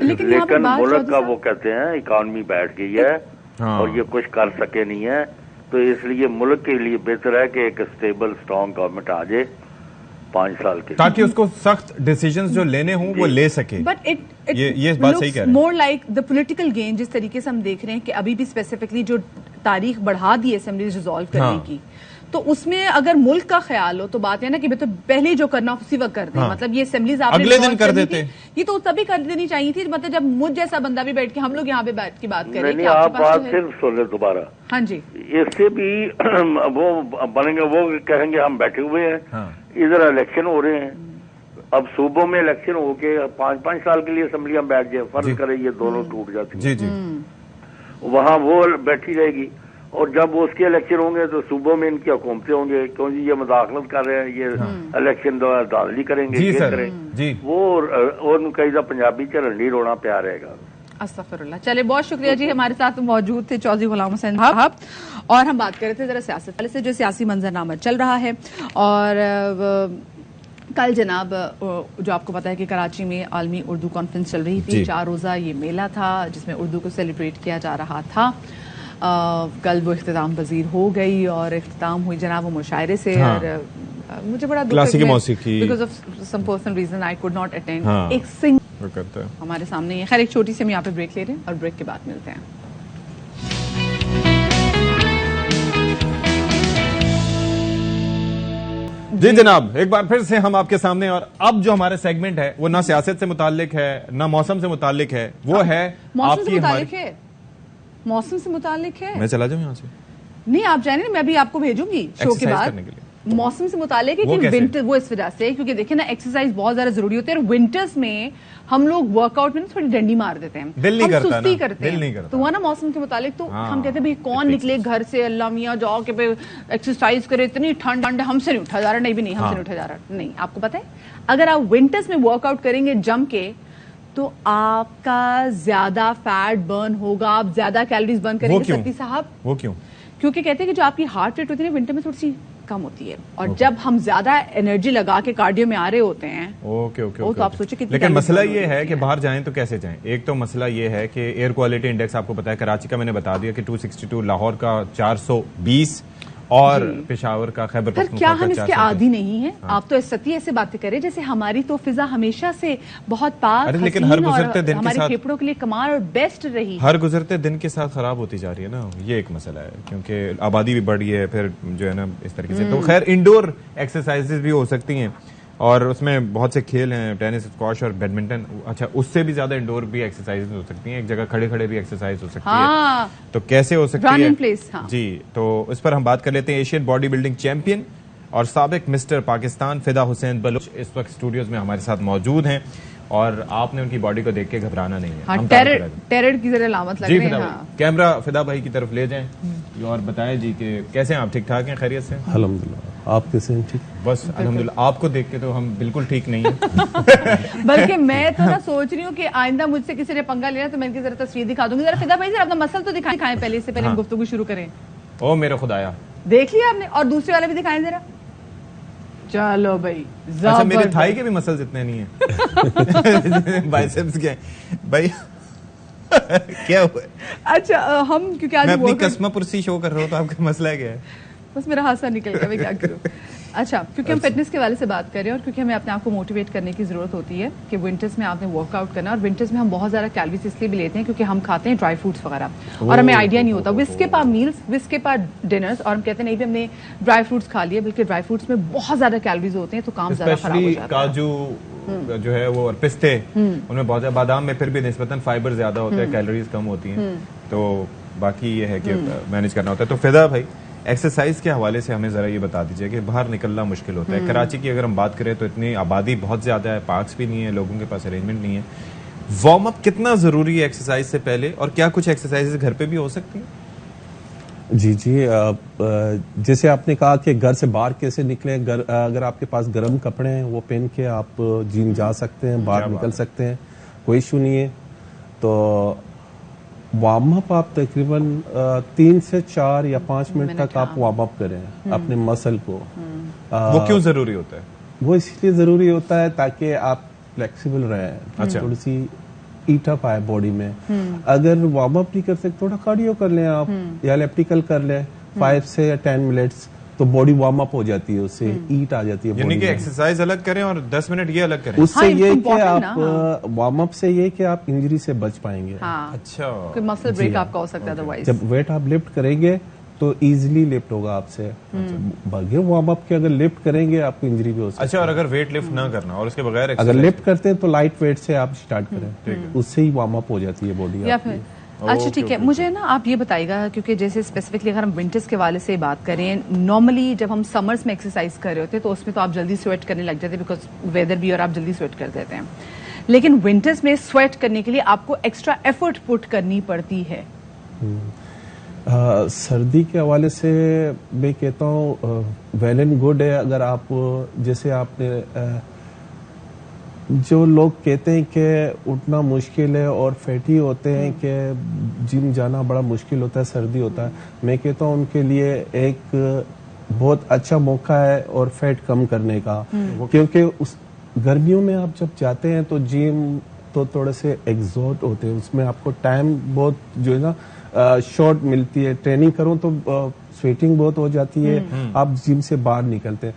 लेकिन मुल्क का वो कहते हैं इकॉनमी बैठ गई है और ये कुछ कर सके नहीं है, तो इसलिए मुल्क के लिए बेहतर है कि एक स्टेबल स्ट्रॉन्ग गवर्नमेंट आ जाए 5 साल के, ताकि उसको सख्त डिसीजंस जो लेने हों वो ले सके। बट ये बात सही कह रहे हैं। More like the political game, जिस तरीके से हम देख रहे हैं कि अभी भी स्पेसिफिकली जो तारीख बढ़ा दी है असेंबली रिजॉल्व करने की, तो उसमें अगर मुल्क का ख्याल हो तो बात है ना कि तो पहले जो करना उसी वक्त कर दें। मतलब ये असेंबलीज आपने अगले दिन कर देते, ये तो तभी कर देनी चाहिए थी, मतलब जब मुझ जैसा बंदा भी बैठ के हम लोग यहाँ पे बैठ के बात करें। नहीं, आप बात सिर्फ सुन ले दोबारा। हाँ जी, इससे भी वो बनेंगे, वो कहेंगे हम बैठे हुए हैं, इधर इलेक्शन हो रहे हैं, अब सूबों में इलेक्शन हो के 5-5 साल के लिए असेंबलियां बैठ जाए, फर्ज करे ये दोनों टूट जाती जी जी वहां वो बैठी रहेगी, और जब उसके इलेक्शन होंगे तो सूबों में इनकी हुकूमतें होंगे, क्योंकि ये मुदाखलत कर रहे हैं, ये इलेक्शन दाखिली करेंगे, जी ये सर, करेंगे जी वो, और कई पंजाबी च रंडी रोना प्यार रहेगा। अस्तगफिरुल्लाह। चलिए बहुत शुक्रिया जी, हमारे साथ मौजूद थे चौधरी गुलाम हुसैन साहब, और हम बात कर रहे थे जरा सियासत से, जो सियासी मंजरनामा चल रहा है। और कल जनाब जो आपको पता है कि कराची में आलमी उर्दू कॉन्फ्रेंस चल रही थी, 4 रोज़ा ये मेला था जिसमें उर्दू को सेलिब्रेट किया जा रहा था। कल वो इख्तिताम पजीर हो गई और इख्तिताम हुई जनाब वो मुशायरे से। हाँ। और मुझे बड़ा क्लासिकी मौसीकी, because of some personal reason I could not attend. हाँ। एक सिंग करता है हमारे सामने है। खैर एक छोटी सी हम यहाँ पे ब्रेक ले रहे हैं और ब्रेक के बाद मिलते हैं। जी जनाब, एक बार फिर से हम आपके सामने, और अब जो हमारा सेगमेंट है वो ना सियासत से मुतालिक है ना मौसम से मुतालिक है, वो है मौसम से आपकी मुतालिक है, मौसम से मुतालिक है। मैं चला जाऊं यहाँ से? नहीं आप जाने, मैं अभी आपको भेजूंगी शो के बाद। मौसम से मुतालिक है कि विंटर, वो इस वजह से क्योंकि देखिए ना एक्सरसाइज बहुत ज्यादा जरूरी होती है, और विंटर्स में हम लोग वर्कआउट में थोड़ी डंडी मार देते हैं, दिल नहीं करता, सुस्ती करते दिल नहीं हैं। करता। तो वह ना मौसम के मुतालिक तो हम कहते हैं भाई कौन निकले घर से, अल्लाह मियाँ जाओ के पे एक्सरसाइज करे, इतनी ठंड ठंड हमसे नहीं उठा जा रहा, नहीं भी नहीं हमसे नहीं उठा जा रहा। नहीं, आपको पता है अगर आप विंटर्स में वर्कआउट करेंगे जम के तो आपका ज्यादा फैट बर्न होगा, आप ज्यादा कैलोरीज बर्न करेंगे। सत्ती साहब वो क्यों? क्योंकि कहते हैं कि जो आपकी हार्ट रेट होती है ना विंटर में थोड़ी सी कम होती है, और जब हम ज्यादा एनर्जी लगा के कार्डियो में आ रहे होते हैं ओके तो आप सोचिए कितनी। लेकिन मसला ये है कि बाहर जाएं तो कैसे जाएं? एक तो मसला ये है कि एयर क्वालिटी इंडेक्स आपको पता है कराची का मैंने बता दिया कि 262, लाहौर का 420 और पेशावर का खैबर पख्तूनख्वा क्या हम इसके आदी नहीं है? आप तो सती ऐसे बातें करें जैसे हमारी तो फिजा हमेशा से बहुत पाक, लेकिन हर गुजरते दिन हमारे फेफड़ों के लिए कमाल और बेस्ट रही, हर गुजरते दिन के साथ खराब होती जा रही है ना, ये एक मसला है क्योंकि आबादी भी बढ़ी है, फिर जो है ना इस तरीके से। तो खैर इंडोर एक्सरसाइजेज भी हो सकती हैं, और उसमें बहुत से खेल हैं, टेनिस, स्क्वॉश और बैडमिंटन। अच्छा, उससे भी ज्यादा इंडोर भी एक्सरसाइज हो सकती हैं, एक जगह खड़े खड़े भी एक्सरसाइज हो सकती है। तो कैसे हो सकती है? जी, तो इस पर हम बात कर लेते हैं। एशियन बॉडी बिल्डिंग चैंपियन और साबिक मिस्टर पाकिस्तान फिदा हुसैन बलोच इस वक्त स्टूडियोज में हमारे साथ मौजूद हैं, और आपने उनकी बॉडी को देख के घबराना नहीं है। हाँ, टेरर की जरा अलामत लग रही है। हाँ। कैमरा फिदा भाई की तरफ ले जाएं और बताएं जी कि कैसे हैं आप? ठीक ठाक हैं? खैरियत से? अल्हम्दुलिल्लाह। आप कैसे हैं? ठीक, बस अल्हम्दुलिल्लाह। आपको देख के तो हम बिल्कुल ठीक नहीं है। बल्कि मैं तो ना सोच रही हूँ कि आइंदा मुझसे किसी ने पंगा लेना तो मैं इनकी जरा तस्वीर दिखा दूंगी। जरा फिदा भाई जरा अपना मसल तो दिखाएं पहले, इससे पहले हम गुफ्तगू शुरू करें। ओ मेरे खुदाया, देख लिया आपने? और दूसरे वाले भी दिखाएं जरा। चलो भाई, अच्छा मेरे थाई के भी मसल्स इतने नहीं है। बाइसेप्स के भाई क्या हुआ? अच्छा हम क्योंकि आज मैं अपनी कस्मा पुरसी शो कर रहा हूँ, तो आपका मसला क्या है? बस मेरा हादसा निकल गया, मैं क्या करूँ। अच्छा, क्योंकि हम फिटनेस के वाले से बात कर रहे हैं और क्योंकि हमें अपने आप को मोटिवेट करने की जरूरत होती है कि विंटर्स में आपने वर्कआउट करना, और विंटर्स में हम बहुत ज्यादा कैलोरीज इसलिए भी लेते हैं क्योंकि हम खाते हैं ड्राई फ्रूट्स वगैरह, और हमें आइडिया नहीं होता। विस्के पार मील्स, विस्के पार डिनर्स, और हम कहते हैं नहीं भी हमने ड्राई फ्रूट्स खा लिए, बल्कि ड्राई फ्रूट्स में बहुत ज्यादा कैलोरीज होते हैं, तो काम ज्यादा खराब हो जाता है। काजू जो है वो, और पिस्ते, उनमें बहुत ज्यादा, बादाम में फिर भी निस्बतन फाइबर ज्यादा होता है, कैलोरीज कम होती हैं, तो बाकी ये है कि मैनेज करना होता है। तो फिदा भाई, एक्सरसाइज के हवाले से हमें जरा ये बता दीजिए कि बाहर निकलना मुश्किल होता है। कराची की अगर हम बात करें तो इतनी आबादी बहुत ज्यादा है, पार्क्स भी नहीं है, लोगों के पास अरेंजमेंट नहीं है। वार्म अप कितना जरूरी है एक्सरसाइज से पहले, और क्या कुछ एक्सरसाइज घर पे भी हो सकती है? जी जी, जैसे आपने कहा कि घर से बाहर कैसे निकले, अगर आपके पास गर्म कपड़े हैं वो पहन के आप जिम जा सकते हैं, बाहर निकल सकते हैं, कोई इशू नहीं है। तो वार्म अप आप तकरीबन 3 से 4 या 5 मिनट तक आप वार्म अप करें अपने मसल को। वो क्यों जरूरी होता है? वो इसलिए जरूरी होता है ताकि आप फ्लेक्सिबल रहें, अच्छा। थोड़ी सी ईट अप आए बॉडी में। अगर वार्म अप नहीं कर सकते, थोड़ा कार्डियो कर लें आप, या इलेप्टिकल कर लें 5 से 10 मिनट्स, तो बॉडी वार्म अप हो जाती है, उससे ईट आ जाती है। यानी कि एक्सरसाइज अलग करें और 10 मिनट ये अलग करें। उससे ये कि आप वार्म अप से ये कि आप इंजरी से बच पाएंगे। अच्छा, कोई मसल ब्रेक आपका हो सकता है अदरवाइज। जब वेट आप लिफ्ट करेंगे तो इजीली लिफ्ट होगा आपसे। बगैर वार्म अप के अगर लिफ्ट करेंगे आपको इंजरी भी हो सकती है। अच्छा, और अगर वेट लिफ्ट ना करना और उसके बगैर अगर लिफ्ट करते हैं तो लाइट वेट से आप स्टार्ट करें, उससे ही वार्म अप हो जाती है बॉडी। या फिर अच्छा ठीक है, मुझे ना आप ये बताइएगा, क्योंकि जैसे स्पेसिफिकली अगर हम विंटर्स के वाले से बात करें, नॉर्मली जब हम समर्स में एक्सरसाइज कर रहे होते हैं तो उसमें तो आप जल्दी स्वेट करने लग जाते हैं बिकॉज वेदर भी, और आप जल्दी स्वेट कर देते हैं, लेकिन विंटर्स में स्वेट करने के लिए आपको एक्स्ट्रा एफर्ट पुट करनी पड़ती है। सर्दी के हवाले से मैं कहता हूँ वेल एंड गुड है। अगर आप जैसे आपने जो लोग कहते हैं कि उठना मुश्किल है और फैटी होते हैं कि जिम जाना बड़ा मुश्किल होता है, सर्दी होता है, मैं कहता हूँ उनके लिए एक बहुत अच्छा मौका है और फैट कम करने का, क्योंकि उस गर्मियों में आप जब जाते हैं तो जिम तो थोड़े से एग्जॉस्ट होते हैं, उसमें आपको टाइम बहुत जो है ना शॉर्ट मिलती है। ट्रेनिंग करो तो स्वेटिंग बहुत हो जाती है, आप जिम से बाहर निकलते हैं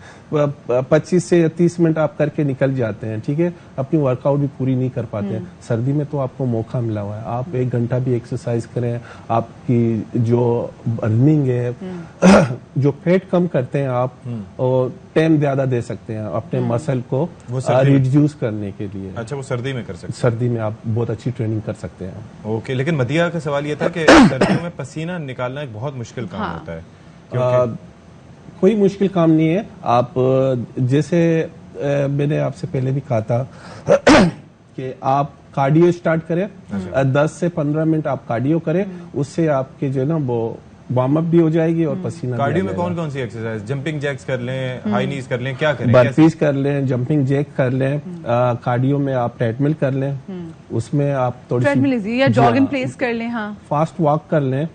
25 से 30 मिनट आप करके निकल जाते हैं, ठीक है, अपनी वर्कआउट भी पूरी नहीं कर पाते हैं। सर्दी में तो आपको मौका मिला हुआ है, आप 1 घंटा भी एक्सरसाइज करें, आपकी जो अर्निंग है जो फैट कम करते हैं आप, और टाइम ज्यादा दे सकते हैं अपने मसल को रिड्यूस करने के लिए। अच्छा, वो सर्दी में कर सकते हैं? सर्दी में आप बहुत अच्छी ट्रेनिंग कर सकते हैं। ओके, लेकिन मदिया का सवाल ये था कि सर्दियों में पसीना निकालना एक बहुत मुश्किल काम होता है। कोई मुश्किल काम नहीं है। आप जैसे मैंने आपसे पहले भी कहा था कि आप कार्डियो स्टार्ट करें, 10 से 15 मिनट आप कार्डियो करें, उससे आपके जो है ना वो वार्म अप भी हो जाएगी और पसीना। कार्डियो में कौन कौन सी एक्सरसाइज? जंपिंग जैक्स कर लें, हाई नीज कर लें, क्या करें? बर्पीज कर लें, जंपिंग जैक कर लें, कार्डियो में आप ट्रेडमिल कर लें, उसमें आप थोड़ी ट्रेडमिल या जॉग इन प्लेस कर लें, हाँ, फास्ट वॉक कर लें।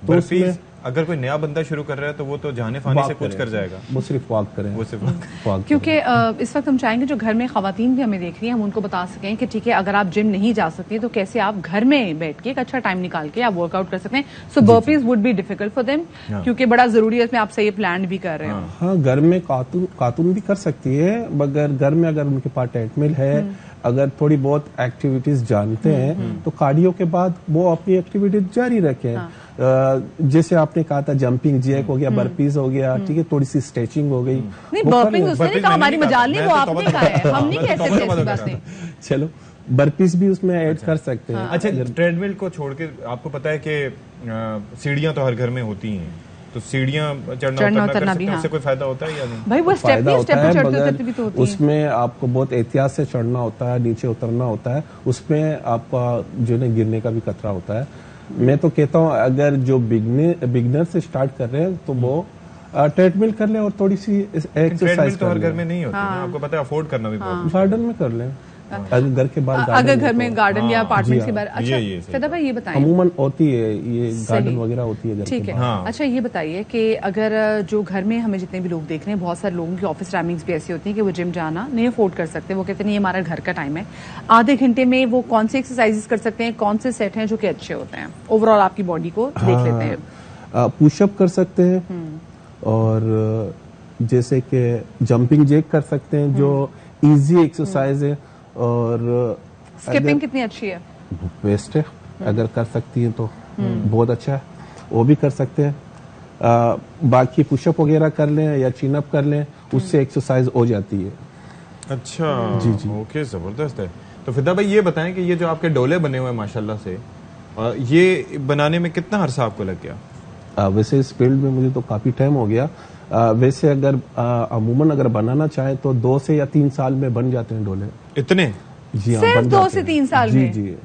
तो उसमें अगर कोई नया बंदा शुरू कर रहा है तो वो तो जाने फाने से कुछ कर जाएगा, वो सिर्फ वॉक करें, वो सिर्फ वॉक। क्योंकि इस वक्त हम चाहेंगे जो घर में खवातीन भी हमें देख रही हैं, हम उनको बता सकें कि ठीक है, अगर आप जिम नहीं जा सकती तो कैसे आप घर में बैठ के एक अच्छा टाइम निकाल के आप वर्कआउट कर सकते हैं। So burpees would be difficult for them, क्योंकि बड़ा जरूरी है इसमें आप सही प्लान भी कर रहे हो। हाँ, घर में कार्टून भी कर सकती है, मगर घर में अगर उनके पास ट्रेडमिल है, अगर थोड़ी बहुत एक्टिविटीज जानते हैं तो कार्डियो के बाद वो अपनी एक्टिविटीज जारी रखें। जैसे आपने कहा था जंपिंग जैक हो गया, बर्पीज हो गया, ठीक है, थोड़ी सी स्ट्रेचिंग हो गई। नहीं, बर्पीज उसने नहीं कहा, हमारी मजाल नहीं, वो आपने कहा है, हम नहीं कह सकते ऐसी बात नहीं। चलो, बर्पीज भी उसमें ऐड कर सकते हैं। अच्छा, ट्रेडमिल को छोड़ के आपको पता है कि सीढ़ियां तो हर घर में होती हैं, तो सीढ़ियां चढ़ना उतरना भी, उससे कोई फायदा होता है या नहीं? भाई वो स्टेप पे चढ़ते उतरते भी तो होती है। उसमें आपको बहुत एहतियात से चढ़ना होता है, नीचे उतरना होता है, उसमें आपका जो है गिरने का भी खतरा होता है। मैं तो कहता हूँ अगर जो बिगनर से स्टार्ट कर रहे हैं तो वो ट्रेडमिल कर लें और थोड़ी सी एक्सरसाइज तो हर घर में नहीं होती है, आपको पता है, अफोर्ड करना भी बहुत। गार्डन में कर लें, अगर घर के बाहर, अगर घर में गार्डन या अपार्टमेंट के बाहर। अच्छा फिदा भाई ये बताइए, अमूमन होती है ये गार्डन वगैरह होती है, ठीक है। अच्छा ये बताइए कि अगर जो घर में हमें जितने भी लोग देख रहे हैं, बहुत सारे लोगों की ऑफिस टाइमिंग्स भी ऐसी होती हैं कि वो जिम जाना नहीं अफोर्ड कर सकते, वो कहते हैं ये हमारा घर का टाइम है, आधे घंटे में वो कौन से एक्सरसाइजेस कर सकते हैं, कौन से सेट हैं जो कि अच्छे होते हैं, ओवरऑल आपकी बॉडी को देख लेते हैं? पुशअप कर सकते हैं, और जैसे कि जंपिंग जैक कर सकते हैं जो इजी एक्सरसाइज है, और स्किपिंग कितनी अच्छी है, बेस्ट है, अगर कर सकती हैं तो बहुत अच्छा है, वो भी कर सकते हैं। बाकी पुशअप वगैरह कर लें या चिन अप कर लें, उससे एक्सरसाइज हो जाती है। अच्छा जी, ओके, जबरदस्त है। तो फिदा भाई ये बताएं कि ये जो आपके डोले बने हुए हैं माशाल्लाह से, ये बनाने में कितना अरसा आपको लग गया? वैसे इस फील्ड में मुझे तो काफी टाइम हो गया। वैसे अगर अमूमन अगर बनाना चाहे तो 2 से या 3 साल में बन जाते हैं डोले। इतने? जी हाँ, सिर्फ 2 से 3 साल में? जी,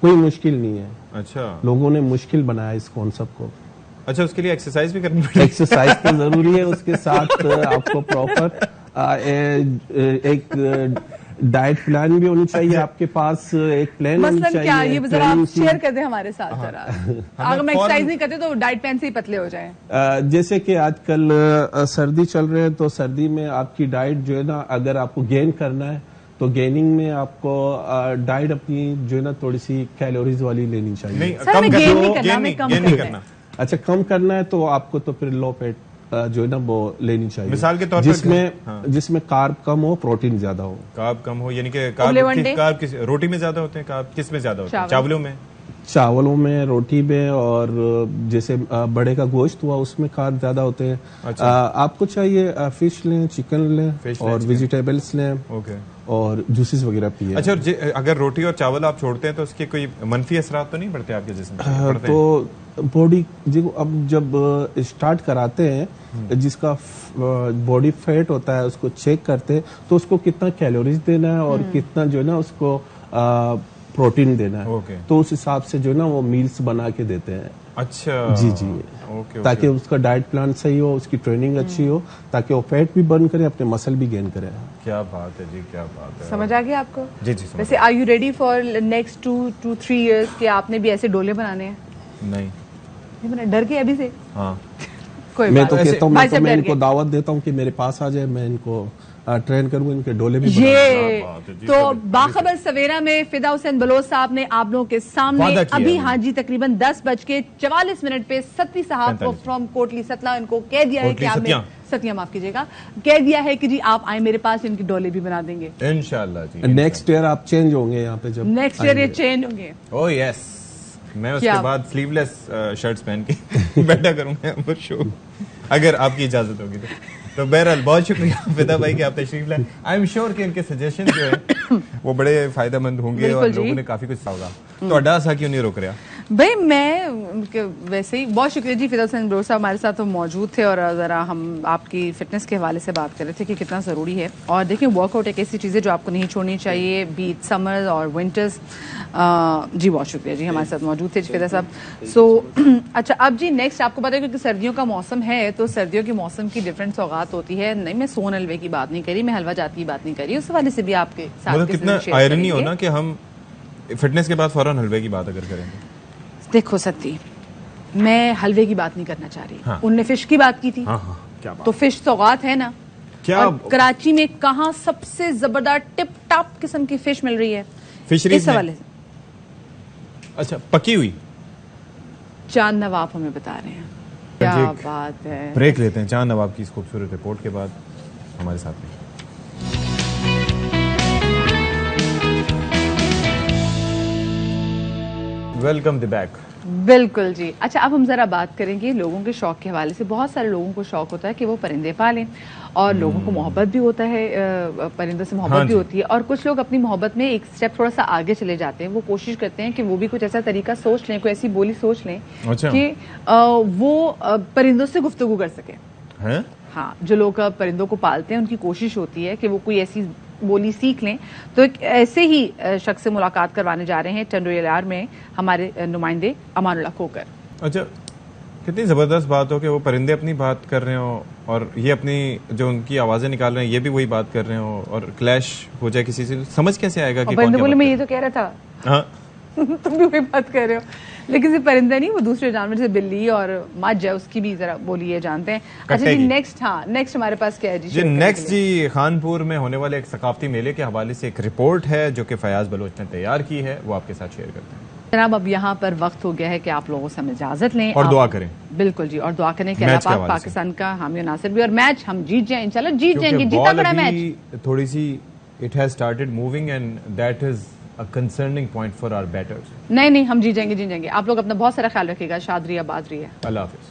कोई मुश्किल नहीं है। अच्छा, लोगों ने मुश्किल बनाया इस कॉन्सेप्ट को। अच्छा, उसके लिए एक्सरसाइज भी करनी पड़ेगी? एक्सरसाइज तो जरूरी है, उसके साथ आपको प्रॉपर एक डाइट प्लान भी होनी चाहिए आपके पास, एक प्लान होनी चाहिए। क्या ये जरा आप शेयर कर दें हमारे साथ जरा, अगर हम एक्सरसाइज नहीं करते तो डाइट प्लान से ही पतले हो जाएं। जैसे कि आजकल सर्दी चल रहे हैं, तो सर्दी में आपकी डाइट जो है ना, अगर आपको गेन करना है तो गेनिंग में आपको डाइट अपनी जो है ना थोड़ी सी कैलोरीज वाली लेनी चाहिए। नहीं, कम नहीं करना। अच्छा, कम करना है तो आपको तो फिर लो फैट जो है ना वो लेनी चाहिए, मिसाल के तौर पर जिसमें कार्ब कम हो, प्रोटीन ज्यादा हो। कार्ब कम हो यानी कि कार्ब रोटी में ज्यादा होते हैं, कार्ब किस में ज्यादा होते हैं? चावलों में? चावलों में, रोटी में, और जैसे बड़े का गोश्त हुआ उसमें कार्ब ज्यादा होते हैं। अच्छा। आपको चाहिए फिश लें, चिकन लें और वेजिटेबल्स लें, ओके, और जूसेस वगैरह पिए। अच्छा, और अगर रोटी और चावल आप छोड़ते हैं तो उसके कोई मनफी असरात तो नहीं पड़ते आपके जिस्म पे? तो बॉडी जो अब जब स्टार्ट कराते हैं, जिसका बॉडी फैट होता है उसको चेक करते हैं, तो उसको कितना कैलोरीज देना है और कितना जो है ना उसको प्रोटीन देना है, तो उस हिसाब से जो है ना वो मील्स बना के देते हैं। अच्छा, जी जी, ताकि उसका डाइट प्लान सही हो, उसकी ट्रेनिंग अच्छी हो, ताकि वो फैट भी बर्न करे, अपने मसल भी गेन करे। क्या बात है जी, क्या बात है। समझ आ गया आपको? जी जी। वैसे are you ready for next 2-3 years कि आपने भी ऐसे डोले बनाने हैं? नहीं बना, डर के अभी से? हाँ। कोई मैं तो कहता हूँ, मैं इनको दावत देता हूँ कि मेरे पास आ जाए, मैं इनको ट्रेन करूँ, इनके डोले भी ये तो बाखबर सवेरा में फिदा हुसैन बलोच साहब ने आप लोगों के सामने अभी, हाँ जी, तकरीबन 10:44 पे सत्ती साहब को फ्रॉम कोटली सतला इनको कह दिया है कि आपने सतिया माफ कीजिएगा, कह दिया है कि जी आप आए मेरे पास, इनकी डोले भी बना देंगे इंशाल्लाह जी। नेक्स्ट ईयर आप चेंज होंगे यहाँ पे, जब नेक्स्ट ईयर ये चेंज होंगे। ओह यस, मैं उसके बाद स्लीवलेस शर्ट्स पहन के बैठा करूंगा शो, अगर आपकी इजाजत होगी तो बहरहाल बहुत शुक्रिया फिदा भाई कि आप तशरीफ लाए। आई एम श्योर कि इनके सजेशन जो है वो बड़े फायदेमंद होंगे और लोगों ने काफी कुछ होगा। तो अड्डा सा क्यों नहीं रोक रहा भाई? मैं वैसे ही बहुत शुक्रिया जी, फिदा हुसैन बलोच साहब हमारे साथ तो मौजूद थे और ज़रा हम आपकी फिटनेस के हवाले से बात कर रहे थे कि कितना ज़रूरी है। और देखिए, वर्कआउट एक ऐसी चीज़ है जो आपको नहीं छोड़नी चाहिए, बीट समर्स और विंटर्स। जी बहुत शुक्रिया जी, हमारे साथ मौजूद थे फिदा साहब। सो अच्छा, अब जी नेक्स्ट आपको पता है क्योंकि सर्दियों का मौसम है, तो सर्दियों के मौसम की डिफरेंट सौगात होती है। नहीं, मैं सोन हलवे की बात नहीं करी, मैं हलवा जात की बात नहीं करी, उस हवाले से भी आपके साथ कितना आयरनी हो ना कि हम फिटनेस के बाद फौरन हलवे की बात अगर करेंगे। देखो सत्ती, मैं हलवे की बात नहीं करना चाह रही। हाँ। उनने फिश की बात की थी। हाँ हाँ, क्या बात। तो फिश सौगात है ना। क्या और कराची में कहाँ सबसे जबरदस्त टिप टॉप किस्म की फिश मिल रही है फिशरीज इस हवाले से? अच्छा, पकी हुई चांद नवाब हमें बता रहे हैं। क्या बात है। ब्रेक लेते हैं, चांद नवाब की इस खूबसूरत रिपोर्ट के बाद हमारे साथ में। Welcome the back. बिल्कुल जी। अच्छा, अब हम जरा बात करेंगे लोगों के शौक के हवाले से। बहुत सारे लोगों को शौक होता है कि वो परिंदे पालें और लोगों को मोहब्बत भी होता है, परिंदों से मोहब्बत भी होती है। और कुछ लोग अपनी मोहब्बत में एक स्टेप थोड़ा सा आगे चले जाते हैं, वो कोशिश करते हैं कि वो भी कुछ ऐसा तरीका सोच लें, कोई ऐसी बोली सोच लें कि वो परिंदों से गुफ्तगू कर सके। हाँ, जो लोग परिंदों को पालते हैं उनकी कोशिश होती है कि वो कोई ऐसी बोली सीख लें। तो एक ऐसे ही शख्स से मुलाकात करवाने जा रहे हैं टंडोयार में हमारे नुमाइंदे अमानुल्लाह खोकर। अच्छा, कितनी जबरदस्त बात हो कि वो परिंदे अपनी बात कर रहे हो और ये अपनी जो उनकी आवाजें निकाल रहे हैं ये भी वही बात कर रहे हो और क्लैश हो जाए किसी से, समझ कैसे आएगा कि परिंदे बोले मैं ये तो कह रहा था। हाँ तुम भी वही बात कर रहे हो, लेकिन सिर्फ परिंदा नहीं, वो दूसरे जानवर जैसे बिल्ली और मज है उसकी भी जरा बोली है जानते हैं। अच्छा जी, नेक्स्ट हमारे पास क्या है जी? नेक्स्ट जी, खानपुर में होने वाले एक सकाफती मेले के हवाले से एक रिपोर्ट है जो कि फयाज बलोच ने तैयार की है, वो आपके साथ शेयर करते हैं। जनाब, अब यहाँ पर वक्त हो गया है कि आप लोगों से हम इजाजत लें और दुआ करें। बिल्कुल जी, और दुआ करें कि अल्लाह पाक पाकिस्तान का हामी नासिर भी और मैच हम जीत जाएं, इंशाल्लाह जीत जाएंगे। जीता बड़ा मैच थोड़ी see it has started moving and that is a concerning point for our batters. नहीं, हम जीत जाएंगे। आप लोग अपना बहुत सारा ख्याल रखिएगा। शाद रिया बाज रही है। अल्लाह हाफिज।